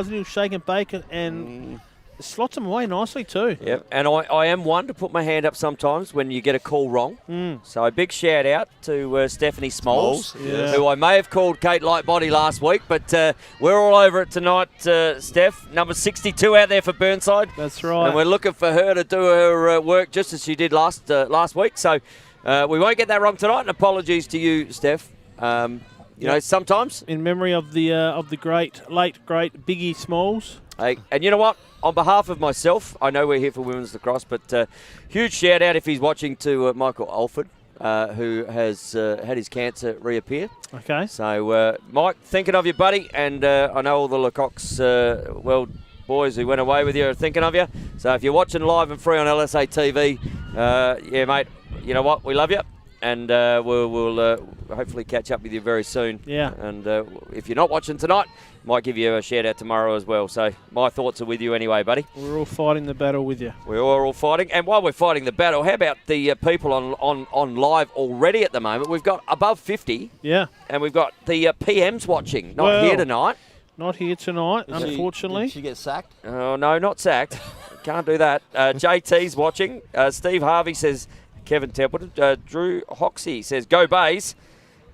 little shake and bake and slots them away nicely too. Yeah, and I am one to put my hand up sometimes when you get a call wrong. So a big shout out to Stephanie Smalls, who I may have called Kate Lightbody last week, but we're all over it tonight, Steph. Number 62 out there for Burnside. That's right. And we're looking for her to do her work just as she did last week. So we won't get that wrong tonight, and apologies to you, Steph. You know, sometimes. In memory of the late great Biggie Smalls. Hey, and you know what? On behalf of myself, I know we're here for women's lacrosse, but huge shout out if he's watching to Michael Alford, who has had his cancer reappear. Okay. So, Mike, thinking of you, buddy, and I know all the Lecoq's World boys who went away with you are thinking of you. So if you're watching live and free on LSA TV, yeah, mate, you know what? We love you. And we'll hopefully catch up with you very soon. Yeah. And if you're not watching tonight, might give you a shout out tomorrow as well. So my thoughts are with you anyway, buddy. We're all fighting the battle with you. We're all fighting. And while we're fighting the battle, how about the people on live already at the moment? We've got above 50. Yeah. And we've got the PMs watching. Not here tonight. Not here tonight, unfortunately. Did she get sacked? Oh, no, not sacked. Can't do that. JT's watching. Steve Harvey says... Kevin Templeton. Drew Hoxie says, go Bays.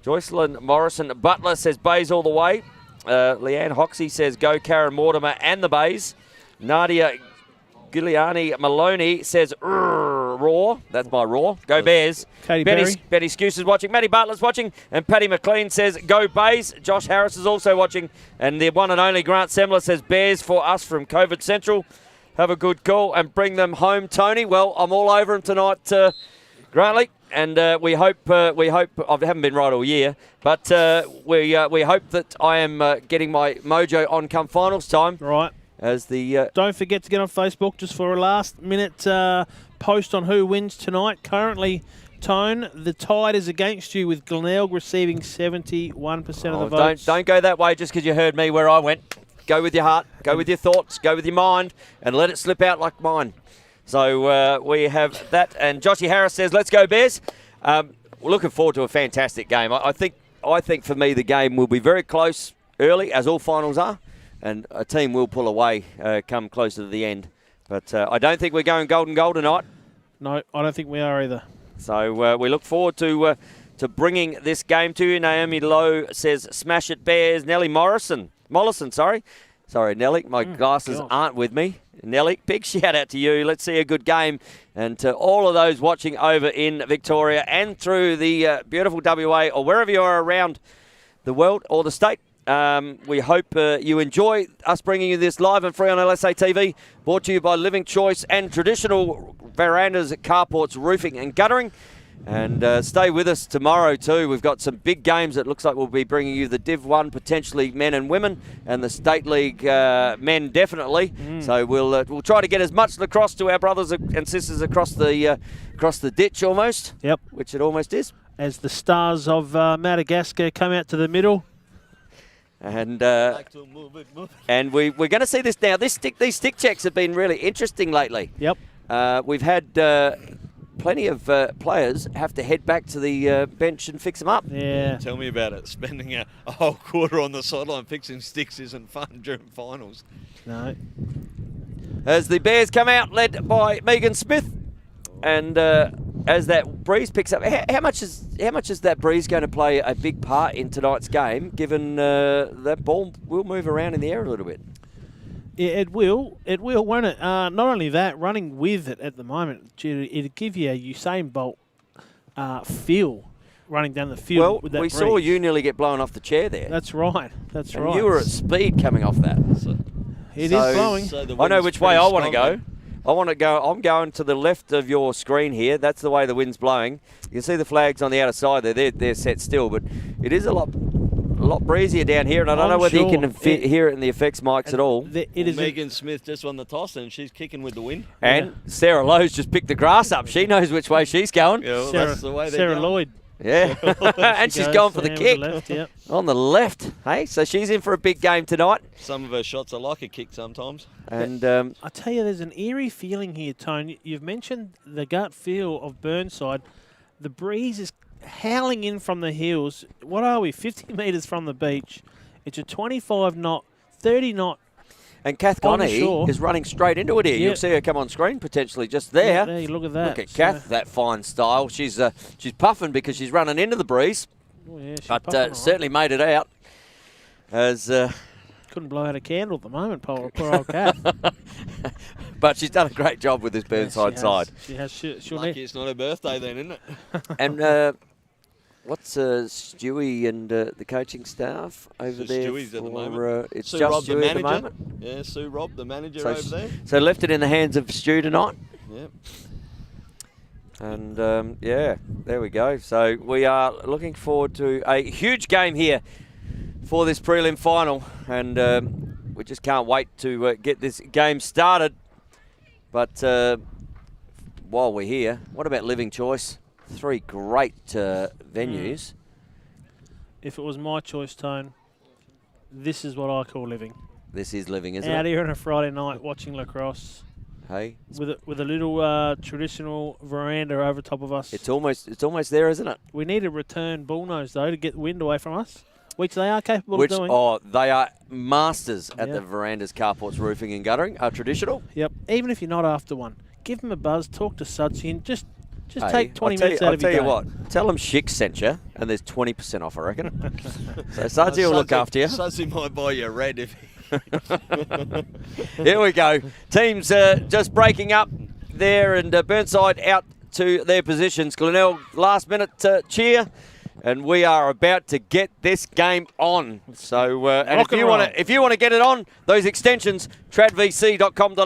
Joycelyn Morrison Butler says, Bays all the way. Leanne Hoxie says, go Karen Mortimer and the Bays. Nadia Giuliani Maloney says, Raw. That's my Raw. Go Bears. Katie Perry. Benny Skews is watching. Matty Bartlett's watching. And Paddy McLean says, go Bays. Josh Harris is also watching. And the one and only Grant Semler says, Bears for us from COVID Central. Have a good call and bring them home, Tony. Well, I'm all over him tonight, Grantley, and we hope I haven't been right all year, but we hope that I am getting my mojo on come finals time. Right. As the don't forget to get on Facebook just for a last minute post on who wins tonight. Currently, Tone, the tide is against you with Glenelg receiving 71% of the votes. Don't go that way just because you heard me where I went. Go with your heart, go with your thoughts, go with your mind, and let it slip out like mine. So we have that, and Joshy Harris says, let's go Bears. We're looking forward to a fantastic game. I think for me the game will be very close early, as all finals are, and a team will pull away come closer to the end. But I don't think we're going golden goal tonight. No, I don't think we are either. So we look forward to bringing this game to you. Naomi Lowe says, smash it Bears. Nellie Mollison, sorry, Nellie, my glasses aren't with me. Nelly, big shout out to you. Let's see a good game. And to all of those watching over in Victoria and through the beautiful WA or wherever you are around the world or the state, we hope you enjoy us bringing you this live and free on LSA TV. Brought to you by Living Choice and Traditional Verandas, Carports, Roofing and Guttering. And stay with us tomorrow too. We've got some big games. It looks like we'll be bringing you the Div 1, potentially men and women, and the State League men definitely. So we'll try to get as much lacrosse to our brothers and sisters across the ditch almost. Yep. Which it almost is. As the stars of Madagascar come out to the middle. And and we're going to see this now. These stick checks have been really interesting lately. Yep. We've had plenty of players have to head back to the bench and fix them up. Yeah. Tell me about it. Spending a whole quarter on the sideline fixing sticks isn't fun during finals. No. As the Bears come out, led by Megan Smith, and as that breeze picks up, how much is that breeze going to play a big part in tonight's game? Given that ball will move around in the air a little bit. Yeah, it will, won't it? Not only that, running with it at the moment, it'll give you a Usain Bolt feel running down the field. Well, with that we breeze. saw you nearly get blown off the chair there. That's right. That's and right. You were at speed coming off that. It is blowing. I know which way I want to go. I'm going to the left of your screen here. That's the way the wind's blowing. You can see the flags on the outer side there. They're set still, but it is a lot breezier down here, and I don't know whether you can hear it in the effects mics at all. Megan Smith just won the toss, and she's kicking with the wind. And Sarah Lowe's just picked the grass up. She knows which way she's going. Yeah, well, that's the way Sarah Lloyd. Yeah, and she's going for the kick. On the left, hey? So she's in for a big game tonight. Some of her shots are like a kick sometimes. And I tell you, there's an eerie feeling here, Tone. You've mentioned the gut feel of Burnside. The breeze is howling in from the hills. What are we, 50 metres from the beach? It's a 25 knot, 30 knot And Kath On the Goney shore. is running straight into it here. Yeah. You'll see her come on screen potentially just there. Yeah, there, look at that. Look at Kath, that fine style. She's puffing because she's running into the breeze, Oh, yeah, she's but puffing all right. certainly made it out. As Couldn't blow out a candle at the moment, poor old Kath. but she's done a great job with this Burnside side. She has. She'll Lucky need. it's not her birthday then, isn't it? And what's Stewie and the coaching staff over So there? Stewie's at the moment. It's Sue just Robb, the Stewie at the manager. moment. Yeah, Sue Robb, the manager So over there. So left it in the hands of Stu tonight. Yep. And yeah, there we go. So we are looking forward to a huge game here for this prelim final, and we just can't wait to get this game started. But while we're here, what about Living Choice? 3 great venues. If it was my choice, Tone, this is what I call living. This is living, isn't Out it? here on a Friday night watching lacrosse Hey, with a little traditional veranda over top of us. it's almost there, isn't it? We need a return bullnose though to get the wind away from us, which they are capable Which of doing. they are masters at Yeah. the verandas, carports, roofing, and guttering. Are traditional. Yep. Even if you're not after one, give them a buzz. Talk to Sudsy and just Hey, take 20 I'll tell minutes you, out of your I'll tell day. you what. Tell them Chic sent you, and there's 20% off, I reckon. So Sudsy will look Sudsy- after you. Sudsy might buy you a red if Here we go. Teams just breaking up there, and Burnside out to their positions. Glenelg last minute cheer, and we are about to get this game on. So, and Rock and roll. if you want to get it on, those extensions, tradvc.com.au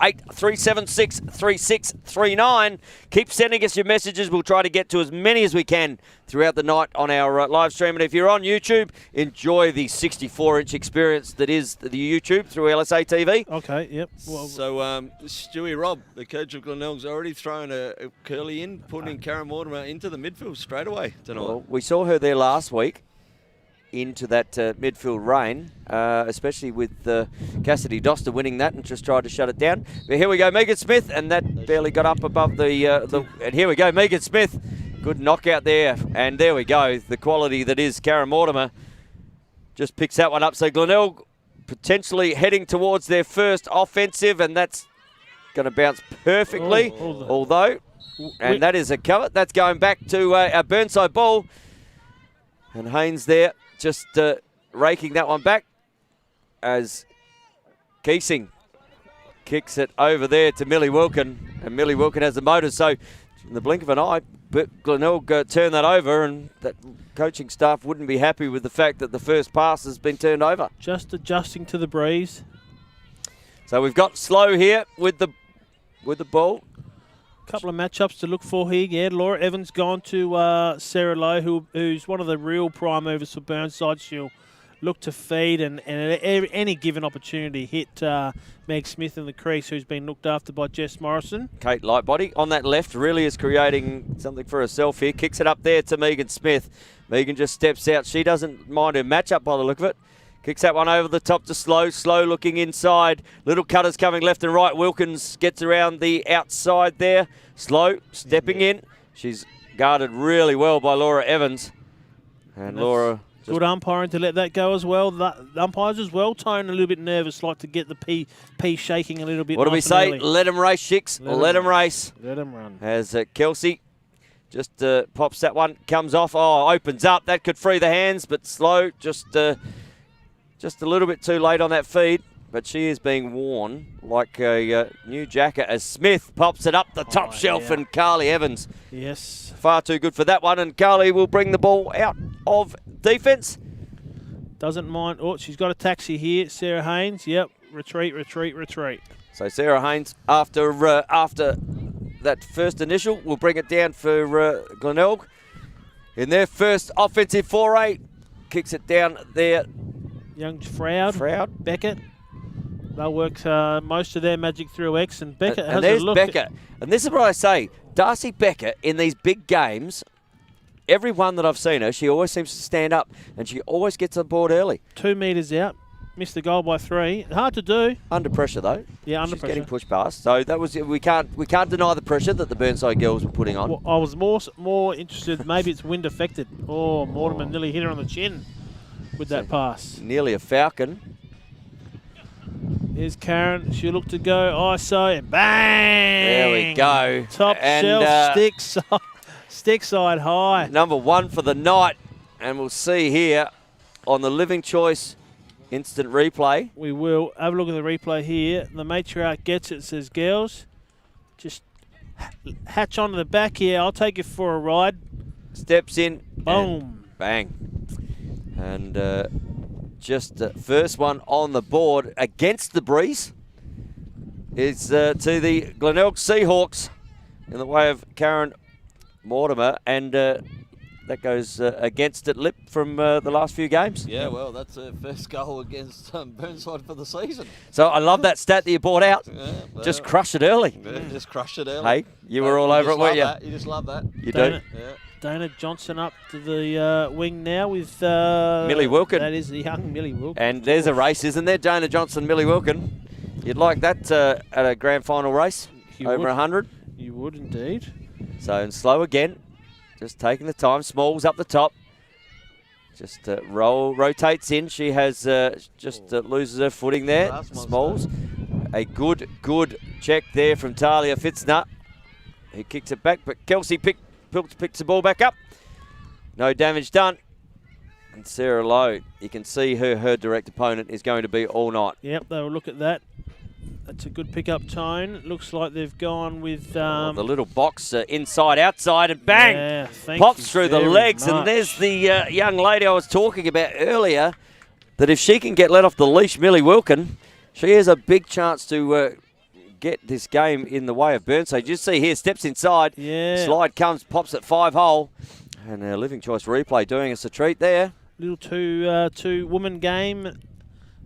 8376 3639. Keep sending us your messages. We'll try to get to as many as we can throughout the night on our live stream. And if you're on YouTube, enjoy the 64-inch experience that is the YouTube through LSA TV. Okay. Yep. Well, So, Stewie Robb, the coach of Glenelg's already thrown a curly in, putting Karen Mortimer into the midfield straight away tonight. Well, we saw her there last week into that midfield rain, especially with Cassidy Doster winning that and just tried to shut it down. But here we go, Megan Smith, and that barely got up above the and here we go, Megan Smith. Good knockout there, and there we go. The quality that is Karen Mortimer just picks that one up. So Glenelg potentially heading towards their first offensive, and that's going to bounce perfectly, although, and that is a cover. That's going back to our Burnside ball, and Haynes there just raking that one back as Keesing kicks it over there to Millie Wilkin, and Millie Wilkin has the motor. So in the blink of an eye, but Glenelg turned that over, and that coaching staff wouldn't be happy with the fact that the first pass has been turned over. just adjusting to the breeze. So we've got Slow here with the ball. Couple of matchups to look for here. Yeah, Laura Evans gone to Sarah Lowe, who's one of the real prime movers for Burnside. She'll look to feed and at any given opportunity hit Meg Smith in the crease, who's been looked after by Jess Morrison. Kate Lightbody on that left really is creating something for herself here. Kicks it up there to Megan Smith. Megan just steps out. She doesn't mind her matchup by the look of it. Kicks that one over the top to Slow. Slow looking inside. Little cutters coming left and right. Wilkins gets around the outside there. Slow stepping in. She's guarded really well by Laura Evans. And Laura... Good umpiring to let that go as well. The umpires as well, Tone, a little bit nervous, like to get the P shaking a little bit. What do we nice and say? early. Let them race, Chicks. Let them race. Let them run. As Kelsey just pops that one, comes off. Oh, opens up. That could free the hands, but Slow just a little bit too late on that feed. But she is being worn like a new jacket as Smith pops it up the top shelf, yeah. and Carly Evans Yes. far too good for that one. And Carly will bring the ball out of defence. Doesn't mind. Oh, she's got a taxi here. Sarah Haynes. Yep. Retreat, retreat, retreat. So Sarah Haynes, after that first initial, will bring it down for Glenelg. In their first offensive foray, kicks it down there. Young Froud. Beckett. They'll work most of their magic through X, and Beckett has and there's a look. Beckett. And this is what I say. Darcy Beckett, in these big games, every one that I've seen her, she always seems to stand up, and she always gets on board early. 2 metres out. Missed the goal by 3. Hard to do. Under pressure, though. Yeah, under She's pressure. getting pushed past. So that was we can't deny the pressure that the Burnside girls were putting on. Well, I was more interested. Maybe it's wind affected. Oh, Mortimer nearly hit her on the chin with that pass. Nearly a falcon. Here's Karen. She'll look to go ISO and bang! There we go. Top shelf, stick side high. Number 1 for the night. And we'll see here on the Living Choice instant replay. We will have a look at the replay here. The matriarch gets it, says, girls, just hatch onto the back here. I'll take you for a ride. Steps in. Boom. Bang. And just the first one on the board against the breeze is to the Glenelg Seahawks in the way of Karen Mortimer. And that goes against it, Lip, from the last few games. Yeah, well, that's her first goal against Burnside for the season. So I love that stat that you brought out. Yeah, well, just crush it early. Yeah, just crushed it early. Hey, you were all over it, weren't you? You just love that. You do. Yeah. Dana Johnson up to the wing now with Millie Wilkin. That is the young Millie Wilkin. And there's a race, isn't there? Dana Johnson, Millie Wilkin. You'd like that at a grand final race? Over 100? You would indeed. So, and slow again. Just taking the time. Smalls up the top. Just rotates in. She has loses her footing there. Smalls. A good check there from Talia Fitzner, who kicks it back. But Kelsey picks the ball back up. No damage done. And Sarah Lowe, you can see her direct opponent is going to be all night. Yep, they'll look at that. That's a good pick-up tone. Looks like they've gone with... the little box inside, outside, and bang! Yeah, pops through the legs. much. And there's the young lady I was talking about earlier, that if she can get let off the leash, Millie Wilkin, she has a big chance to get this game in the way of Burnside. You see here, steps inside, slide comes, pops at 5-hole. And our Living Choice replay doing us a treat there. Little two-woman game.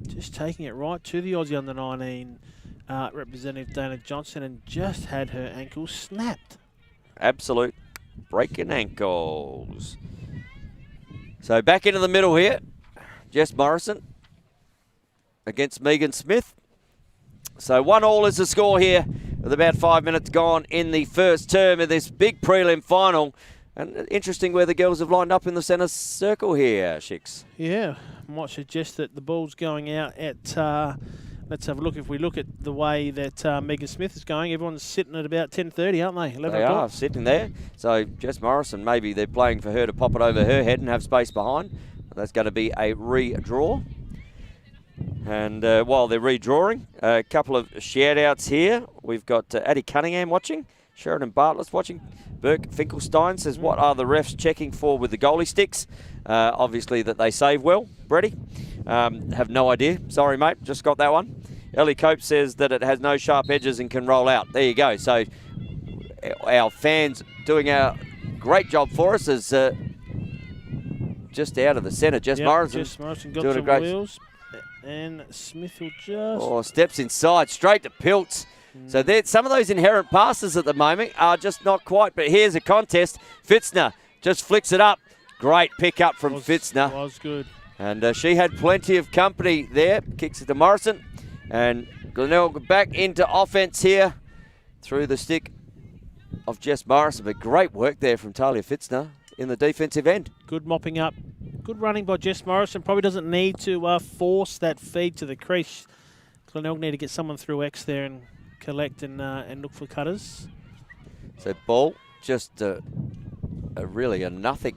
Just taking it right to the Aussie under-19 representative Dana Johnson, and just had her ankle snapped. Absolute breaking ankles. So back into the middle here. Jess Morrison against Megan Smith. So 1-1 is the score here with about 5 minutes gone in the first term of this big prelim final. And interesting where the girls have lined up in the centre circle here, Shix. Yeah, might suggest that the ball's going out at... let's have a look. If we look at the way that Megan Smith is going, everyone's sitting at about 10:30, aren't they? 11 They o'clock. are sitting there. So Jess Morrison, maybe they're playing for her to pop it over her head and have space behind. That's going to be a redraw. And while they're redrawing, a couple of shout-outs here. We've got Addie Cunningham watching. Sheridan Bartlett's watching. Burke Finkelstein says, what are the refs checking for with the goalie sticks? Obviously that they save well. Brady, have no idea. Sorry, mate, just got that one. Ellie Cope says that it has no sharp edges and can roll out. There you go. So our fans doing a great job for us is just out of the centre. Jess Morrison. Jess Morrison got doing some a great wheels. And Smith will just... Oh, steps inside, straight to Pilts. So some of those inherent passes at the moment are just not quite. But here's a contest. Fitzner just flicks it up. Great pick up from Fitzner. Was good. And she had plenty of company there. Kicks it to Morrison. And Glenelg back into offense here through the stick of Jess Morrison. But great work there from Talia Fitzner in the defensive end. Good mopping up. Good running by Jess Morrison. Probably doesn't need to force that feed to the crease. Glenelg need to get someone through X there and collect and look for cutters. So ball just really a nothing.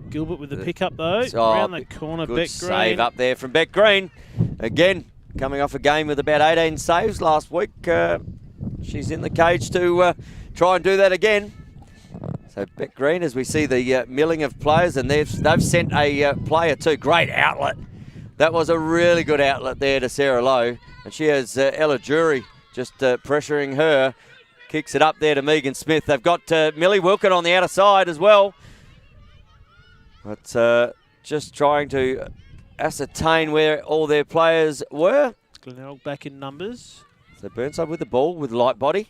Gilbert with the pickup though. Oh, around the corner. Good Beck save Green. up there from Beck Green. Again, coming off a game with about 18 saves last week. She's in the cage to try and do that again. So Beck Green, as we see the milling of players, and they've sent a player too. Great outlet. That was a really good outlet there to Sarah Lowe. And she has Ella Jury just pressuring her. Kicks it up there to Megan Smith. They've got Millie Wilkin on the outer side as well. But just trying to ascertain where all their players were. Glenelg back in numbers. So Burnside with the ball with Lightbody.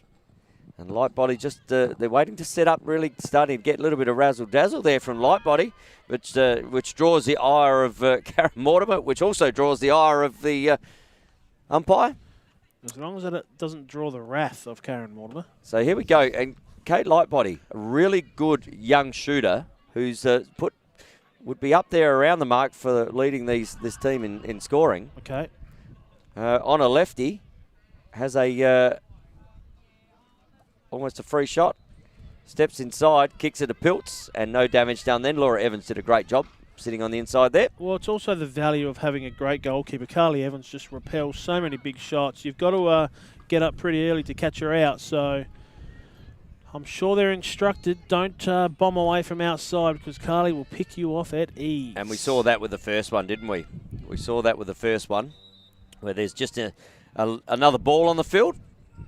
And Lightbody just, they're waiting to set up, really starting to get a little bit of razzle-dazzle there from Lightbody, which draws the ire of Karen Mortimer, which also draws the ire of the umpire. As long as it doesn't draw the wrath of Karen Mortimer. So here we go. And Kate Lightbody, a really good young shooter who's would be up there around the mark for leading this team in scoring. Okay. on a lefty. Has a almost a free shot. Steps inside, kicks it to Pilts, and no damage done then. Laura Evans did a great job sitting on the inside there. Well, it's also the value of having a great goalkeeper. Carly Evans just repels so many big shots. You've got to get up pretty early to catch her out, so I'm sure they're instructed, don't bomb away from outside because Carly will pick you off at ease. And we saw that with the first one, didn't we? We saw that with the first one, where there's just another ball on the field.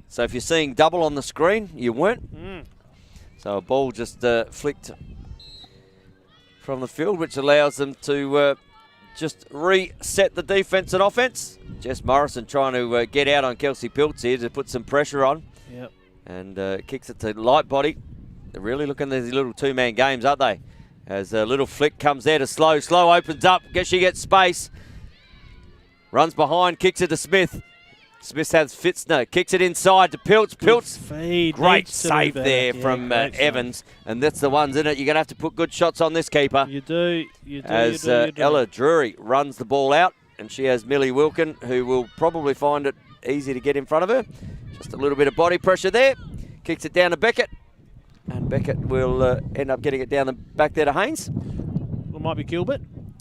So if you're seeing double on the screen, you weren't. So a ball just flicked from the field, which allows them to just reset the defence and offence. Jess Morrison trying to get out on Kelsey Pilts here to put some pressure on. Yep. And kicks it to Lightbody. They're really looking at these little two-man games, aren't they? As a little flick comes there to Slow. Slow opens up. She gets space. Runs behind, kicks it to Smith. Smith has Fitzner, kicks it inside to Pilts. Pilts, great save there from Evans. And that's the ones in it. You're going to have to put good shots on this keeper. You do. As Ella Drury runs the ball out. And she has Millie Wilkin, who will probably find it easy to get in front of her. Just a little bit of body pressure there. Kicks it down to Beckett. And Beckett will end up getting it down the back there to Haynes. Well, it might be Gilbert.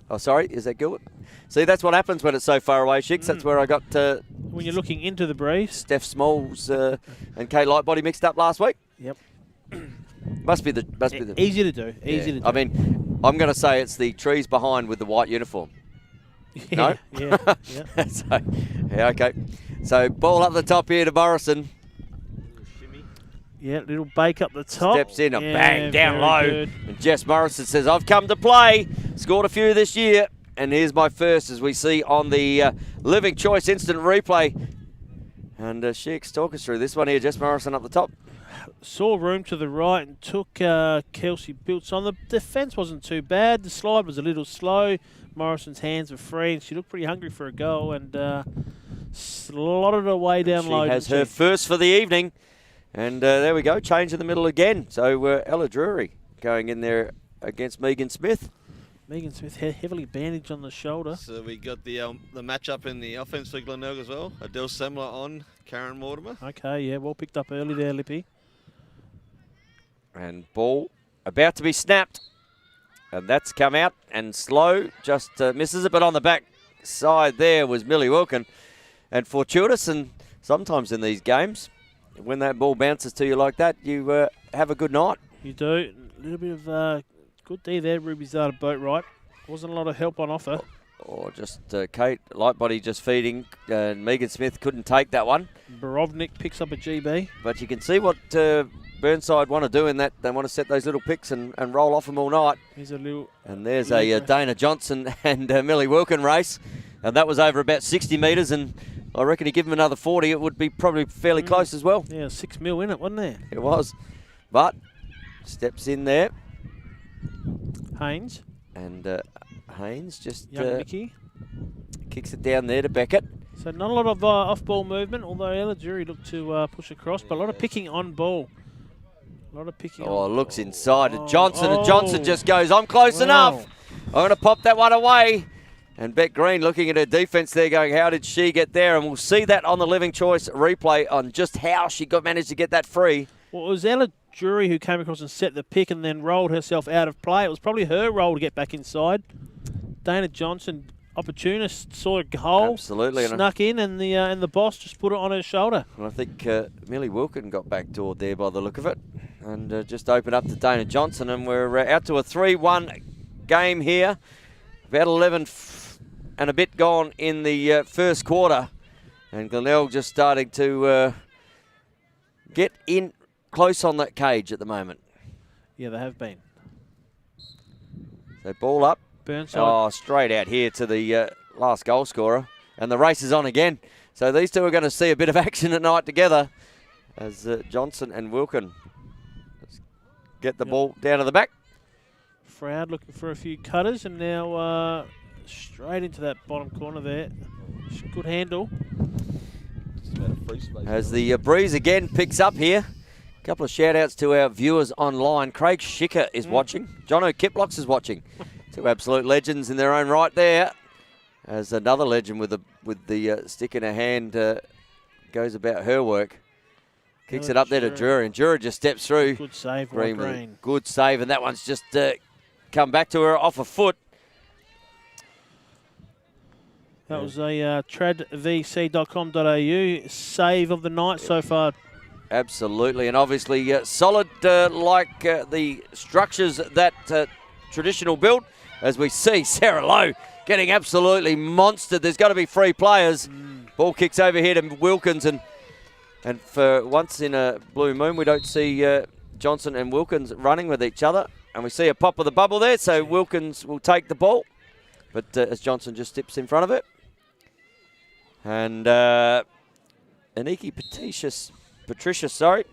Oh, sorry. Is that Gilbert? See, that's what happens when it's so far away, Shicks. That's where I got when you're looking into the breeze. Steph Smalls and Kate Lightbody mixed up last week. Yep. Must be the easy to do. Easy to do. I mean, I'm going to say it's the trees behind with the white uniform. Yeah, no? Yeah. So, yeah, okay. So ball up the top here to Morrison. Yeah, little bake up the top. Steps in, bang, down low. Good. And Jess Morrison says, I've come to play. Scored a few this year. And here's my first, as we see on the Living Choice instant replay. And Sheiks, talk us through this one here. Jess Morrison up the top. Saw room to the right and took Kelsey Pilts on. The defence wasn't too bad. The slide was a little slow. Morrison's hands were free, and she looked pretty hungry for a goal and slotted her way down low. She has her first for the evening. And there we go, change in the middle again. So Ella Drury going in there against Megan Smith. Megan Smith heavily bandaged on the shoulder. So we got the match-up in the offence for Glenelg as well. Adele Semler on Karen Mortimer. Okay, yeah, well picked up early there, Lippy. And ball about to be snapped. And that's come out, and Slow just misses it. But on the back side there was Millie Wilkin. And fortuitous, and sometimes in these games, when that ball bounces to you like that, you have a good night. You do. A little bit of good D there. Ruby started boat right. Wasn't a lot of help on offer. Or just Kate Lightbody just feeding. Megan Smith couldn't take that one. Borovnik picks up a GB. But you can see what Burnside want to do in that. They want to set those little picks and roll off them all night. Here's a little. And there's a Dana Johnson and Millie Wilkin race. And that was over about 60 metres. And I reckon you give them another 40, it would be probably fairly close as well. Yeah, 6 mil in it, wasn't there? It was. But steps in there. Haynes. And Haynes just Mickey kicks it down there to Beckett. So not a lot of off-ball movement, although Ella Drury looked to push across, but a lot of picking on ball. A lot of picking on looks inside to Johnson, and Johnson just goes, I'm close enough. I'm going to pop that one away. And Beck Green looking at her defence there going, how did she get there? And we'll see that on the Living Choice replay on just how she managed to get that free. Well, it was Ella Drury who came across and set the pick and then rolled herself out of play. It was probably her role to get back inside. Dana Johnson, opportunist, saw a goal. Absolutely. Snuck in, and the boss just put it on her shoulder. And I think Millie Wilkin got backdoored there by the look of it. And just opened up to Dana Johnson. And we're out to a 3-1 game here. About 11 and a bit gone in the first quarter. And Glenelg just starting to get in close on that cage at the moment. Yeah, they have been. So ball up. Burnside. Oh, straight out here to the last goal scorer. And the race is on again. So these two are going to see a bit of action tonight together as Johnson and Wilkin get the ball down to the back. Froud looking for a few cutters, and now straight into that bottom corner there. Good handle. As the breeze again picks up here. A couple of shout-outs to our viewers online. Craig Schicker is watching. Jono Kiplocks is watching. Two absolute legends in their own right there. as another legend with the stick in her hand goes about her work. Kicks it up there to Drury, and Drury just steps through. Good save, Green. Good save, and that one's just come back to her off a foot. That was a tradvc.com.au save of the night so far. Absolutely, and obviously solid like the structures that traditional build. As we see Sarah Lowe getting absolutely monstered. There's got to be free players. Ball kicks over here to Wilkins, and for once in a blue moon, we don't see Johnson and Wilkins running with each other. And we see a pop of the bubble there, so Wilkins will take the ball. But as Johnson just steps in front of it. And Aniki Patricia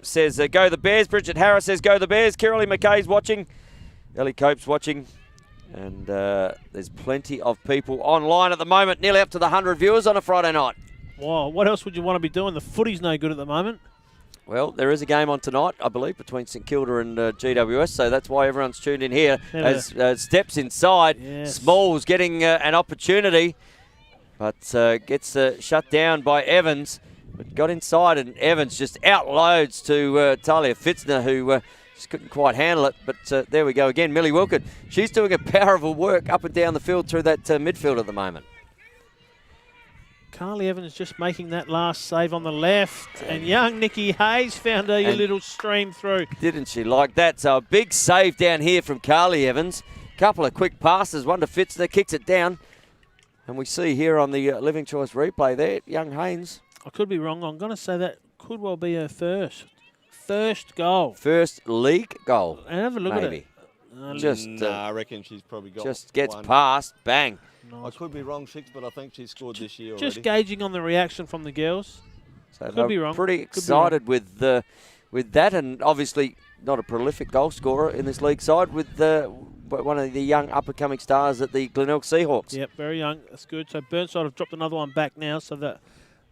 says, go the Bears. Bridget Harris says, go the Bears. Kiralee McKay's watching. Ellie Cope's watching. And there's plenty of people online at the moment. Nearly up to the 100 viewers on a Friday night. Wow, what else would you want to be doing? The footy's no good at the moment. Well, there is a game on tonight, I believe, between St Kilda and GWS, so that's why everyone's tuned in here. As steps inside, yes. Smalls getting an opportunity, but gets shut down by Evans. But got inside, and Evans just outloads to Talia Fitzner, who just couldn't quite handle it. But there we go again. Millie Wilkin, she's doing a powerful work up and down the field through that midfield at the moment. Carly Evans just making that last save on the left. And young Nikki Hayes found a little stream through. Didn't she like that? So a big save down here from Carly Evans. Couple of quick passes, one to Fitzner, kicks it down. And we see here on the Living Choice replay there, young Haynes. I could be wrong. I'm going to say that could well be her first goal. First league goal. And have a look maybe. At it. I reckon she's probably got just gets one. Past, bang. Nice. I could be wrong, Six, but I think she's scored this year just already. gauging on the reaction from the girls. So could be wrong. Pretty excited with that, and obviously not a prolific goal scorer in this league side with one of the young up-and-coming stars at the Glenelg Seahawks. Yep, very young. That's good. So Burnside have dropped another one back now, so that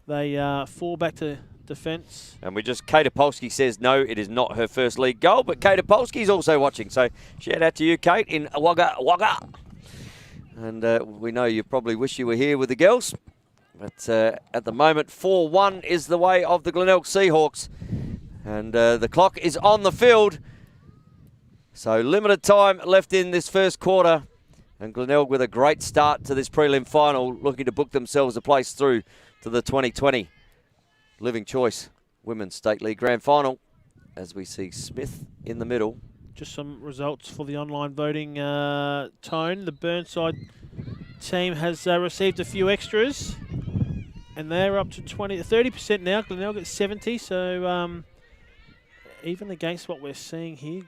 they fall back to defence. And Kate Opolsky says no, it is not her first league goal, but Kate Opolsky's also watching. So shout out to you, Kate, in Wagga Wagga. And we know you probably wish you were here with the girls. But at the moment, 4-1 is the way of the Glenelg Seahawks. And the clock is on the field. So limited time left in this first quarter. And Glenelg with a great start to this prelim final, looking to book themselves a place through to the 2020 Living Choice Women's State League Grand Final. As we see Smith in the middle. Just some results for the online voting, Tone. The Burnside team has received a few extras, and they're up to 30% now. Glenelg at 70, so even against what we're seeing here,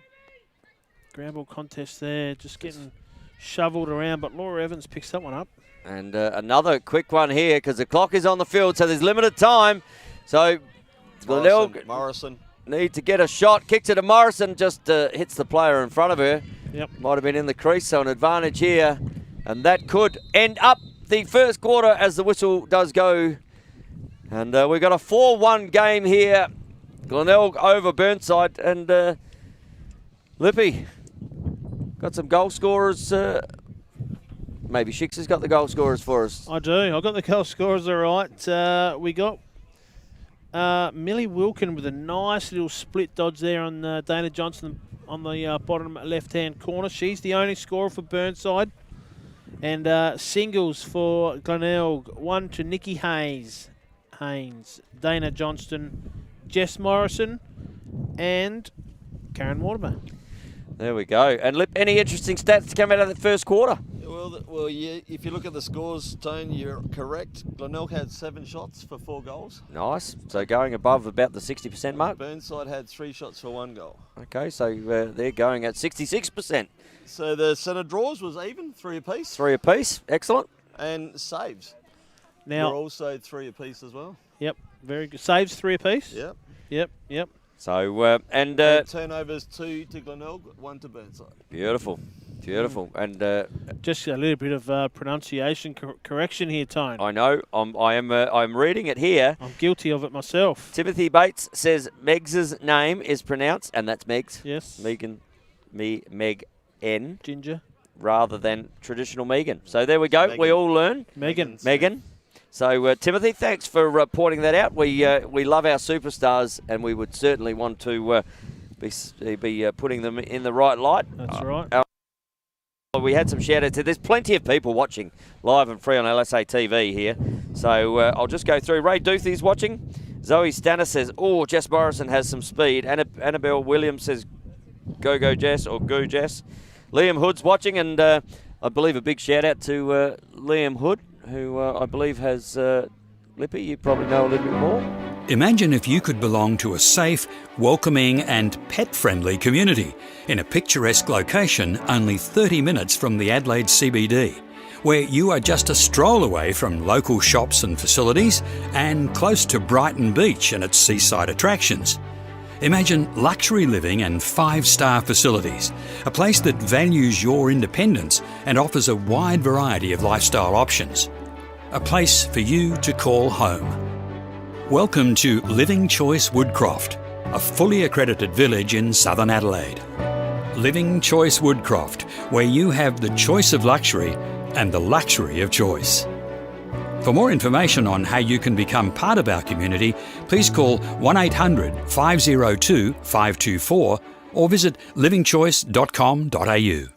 ground ball contest there, just getting shoveled around, but Laura Evans picks that one up. And another quick one here, because the clock is on the field, so there's limited time. So Glenelg Morrison need to get a shot. Kicks it to Morrison, just hits the player in front of her. Yep. Might have been in the crease, so an advantage here. And that could end up the first quarter as the whistle does go. And we've got a 4-1 game here. Glenelg over Burnside. And Lippy, got some goal scorers. Maybe Shix has got the goal scorers for us. I do. I've got the goal scorers all right. We got Millie Wilkin with a nice little split dodge there on Dana Johnson on the bottom left-hand corner. She's the only scorer for Burnside. And singles for Glenelg. One to Nikki Haynes, Dana Johnston, Jess Morrison, and Karen Mortimer. There we go. And any interesting stats to come out of the first quarter? Well, yeah, if you look at the scores, Tone, you're correct. Glenelg had 7 shots for 4 goals. Nice. So going above about the 60% mark. Burnside had 3 shots for 1 goal. Okay, so they're going at 66%. So the centre draws was even, 3 apiece. 3 apiece. Excellent. And saves now were also 3 apiece as well. Yep, very good. Saves 3 apiece. Yep. Yep. So and turnovers 2 to Glenelg, 1 to Burnside. Beautiful. And just a little bit of pronunciation correction here, Tone. I know. I'm reading it here. I'm guilty of it myself. Timothy Bates says Meg's name is pronounced, and that's Meg's. Yes. Meg N. Ginger. rather than traditional Megan. So there we go. Megan. We all learn. Megan. So, Timothy, thanks for pointing that out. We love our superstars, and we would certainly want to be putting them in the right light. That's right. We had some shout-outs. There's plenty of people watching live and free on LSA TV here. So I'll just go through. Ray Doothy's watching. Zoe Stanner says, oh, Jess Morrison has some speed. Annabelle Williams says, go Jess, or go Jess. Liam Hood's watching, and I believe a big shout-out to Liam Hood, who I believe has... Lippy, you probably know a little bit more. Imagine if you could belong to a safe, welcoming and pet-friendly community in a picturesque location only 30 minutes from the Adelaide CBD, where you are just a stroll away from local shops and facilities and close to Brighton Beach and its seaside attractions. Imagine luxury living and 5-star facilities, a place that values your independence and offers a wide variety of lifestyle options. A place for you to call home. Welcome to Living Choice Woodcroft, a fully accredited village in southern Adelaide. Living Choice Woodcroft, where you have the choice of luxury and the luxury of choice. For more information on how you can become part of our community, please call 1800 502 524 or visit livingchoice.com.au.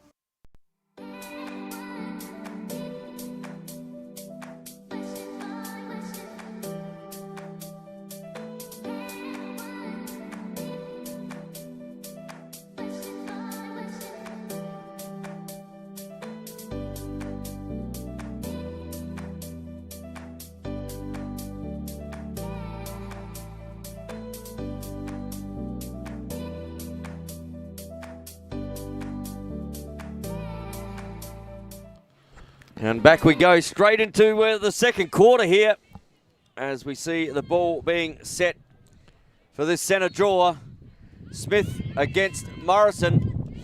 And back we go straight into the second quarter here as we see the ball being set for this centre draw. Smith against Morrison.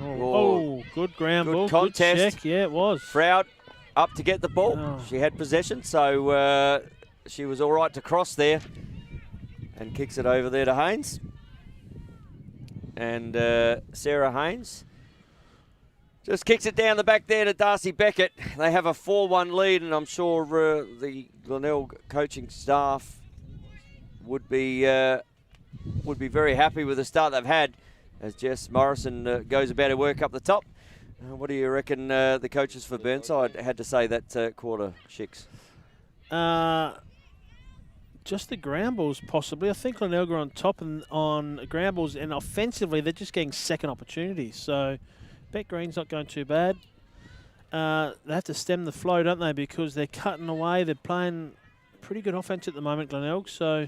Oh, good ground ball. Contest. Good check. Yeah, it was. Froud up to get the ball. Oh. She had possession, so she was all right to cross there and kicks it over there to Haynes. And Sarah Haynes just kicks it down the back there to Darcy Beckett. They have a 4-1 lead, and I'm sure the Glenelg coaching staff would be very happy with the start they've had as Jess Morrison goes about her work up the top. What do you reckon the coaches for Burnside had to say that quarter, Shicks? Just the ground balls, possibly. I think Glenelg are on top on ground balls, and offensively they're just getting second opportunities. So Bet Green's not going too bad. They have to stem the flow, don't they? Because they're cutting away. They're playing pretty good offense at the moment, Glenelg. So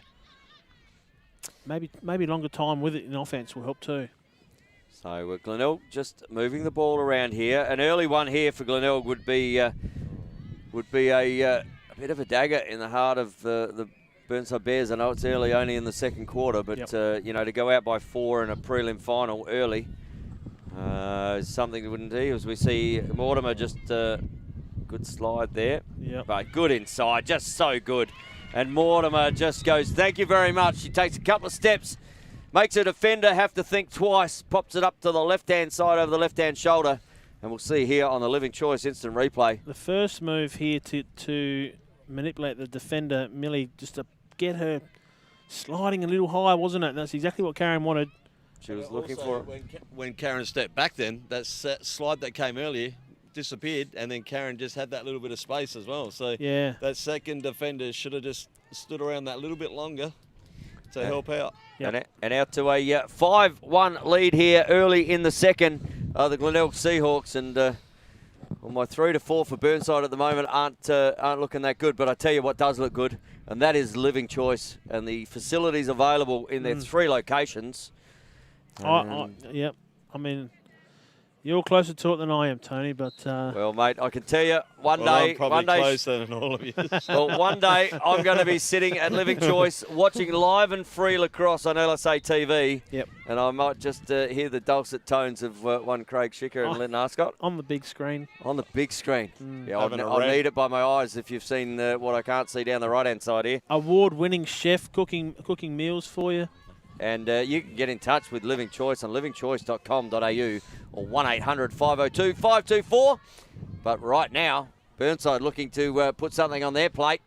maybe longer time with it in offense will help too. So Glenelg just moving the ball around here. An early one here for Glenelg would be a bit of a dagger in the heart of the Burnside Bears. I know it's early, only in the second quarter, but to go out by 4 in a prelim final early. Something that wouldn't do as we see Mortimer just good slide there, but good inside, just so good. And Mortimer just goes, thank you very much. She takes a couple of steps, makes her defender have to think twice, pops it up to the left-hand side over the left-hand shoulder, and we'll see here on the Living Choice instant replay. The first move here to manipulate the defender, Millie, just to get her sliding a little high, wasn't it? That's exactly what Karen wanted. She was looking for it. When Karen stepped back then, that slide that came earlier disappeared, and then Karen just had that little bit of space as well. So that second defender should have just stood around that little bit longer to help out. Yep. And out to a 5-1 lead here early in the second. The Glenelg Seahawks, and my 3 to 4 for Burnside at the moment aren't looking that good. But I tell you what does look good, and that is Living Choice and the facilities available in their 3 locations. Yep. I mean, you're closer to it than I am, Tony. But well, mate, I can tell you one day. I'm probably closer than all of you. Well, one day I'm going to be sitting at Living Choice watching live and free lacrosse on LSA TV. Yep. And I might just hear the dulcet tones of one Craig Schicker and Lynn Arscott. On the big screen. On the big screen. Yeah, I'll need it by my eyes if you've seen what I can't see down the right-hand side here. Award-winning chef cooking meals for you. And you can get in touch with Living Choice on livingchoice.com.au or 1-800-502-524. But right now, Burnside looking to put something on their plate,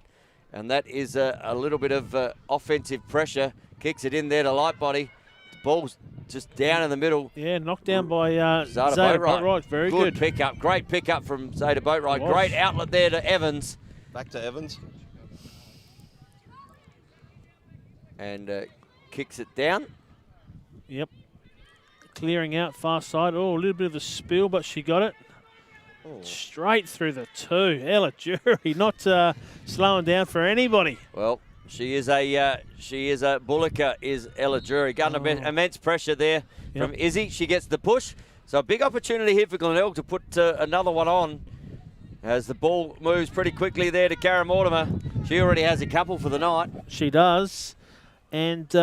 and that is a little bit of offensive pressure. Kicks it in there to Lightbody. The ball's just down in the middle. Yeah, knocked down by Zada Boatwright. Very good. Good pickup. Great pickup from Zada Boatwright. Great outlet there to Evans. Back to Evans. And kicks it down. Yep. Clearing out far side. Oh, a little bit of a spill, but she got it. Oh. Straight through the two. Ella Jury not slowing down for anybody. Well, she is a Bullocker, is Ella Jury. Got immense pressure there from Izzy. She gets the push. So a big opportunity here for Glenelg to put another one on as the ball moves pretty quickly there to Karen Mortimer. She already has a couple for the night. She does. And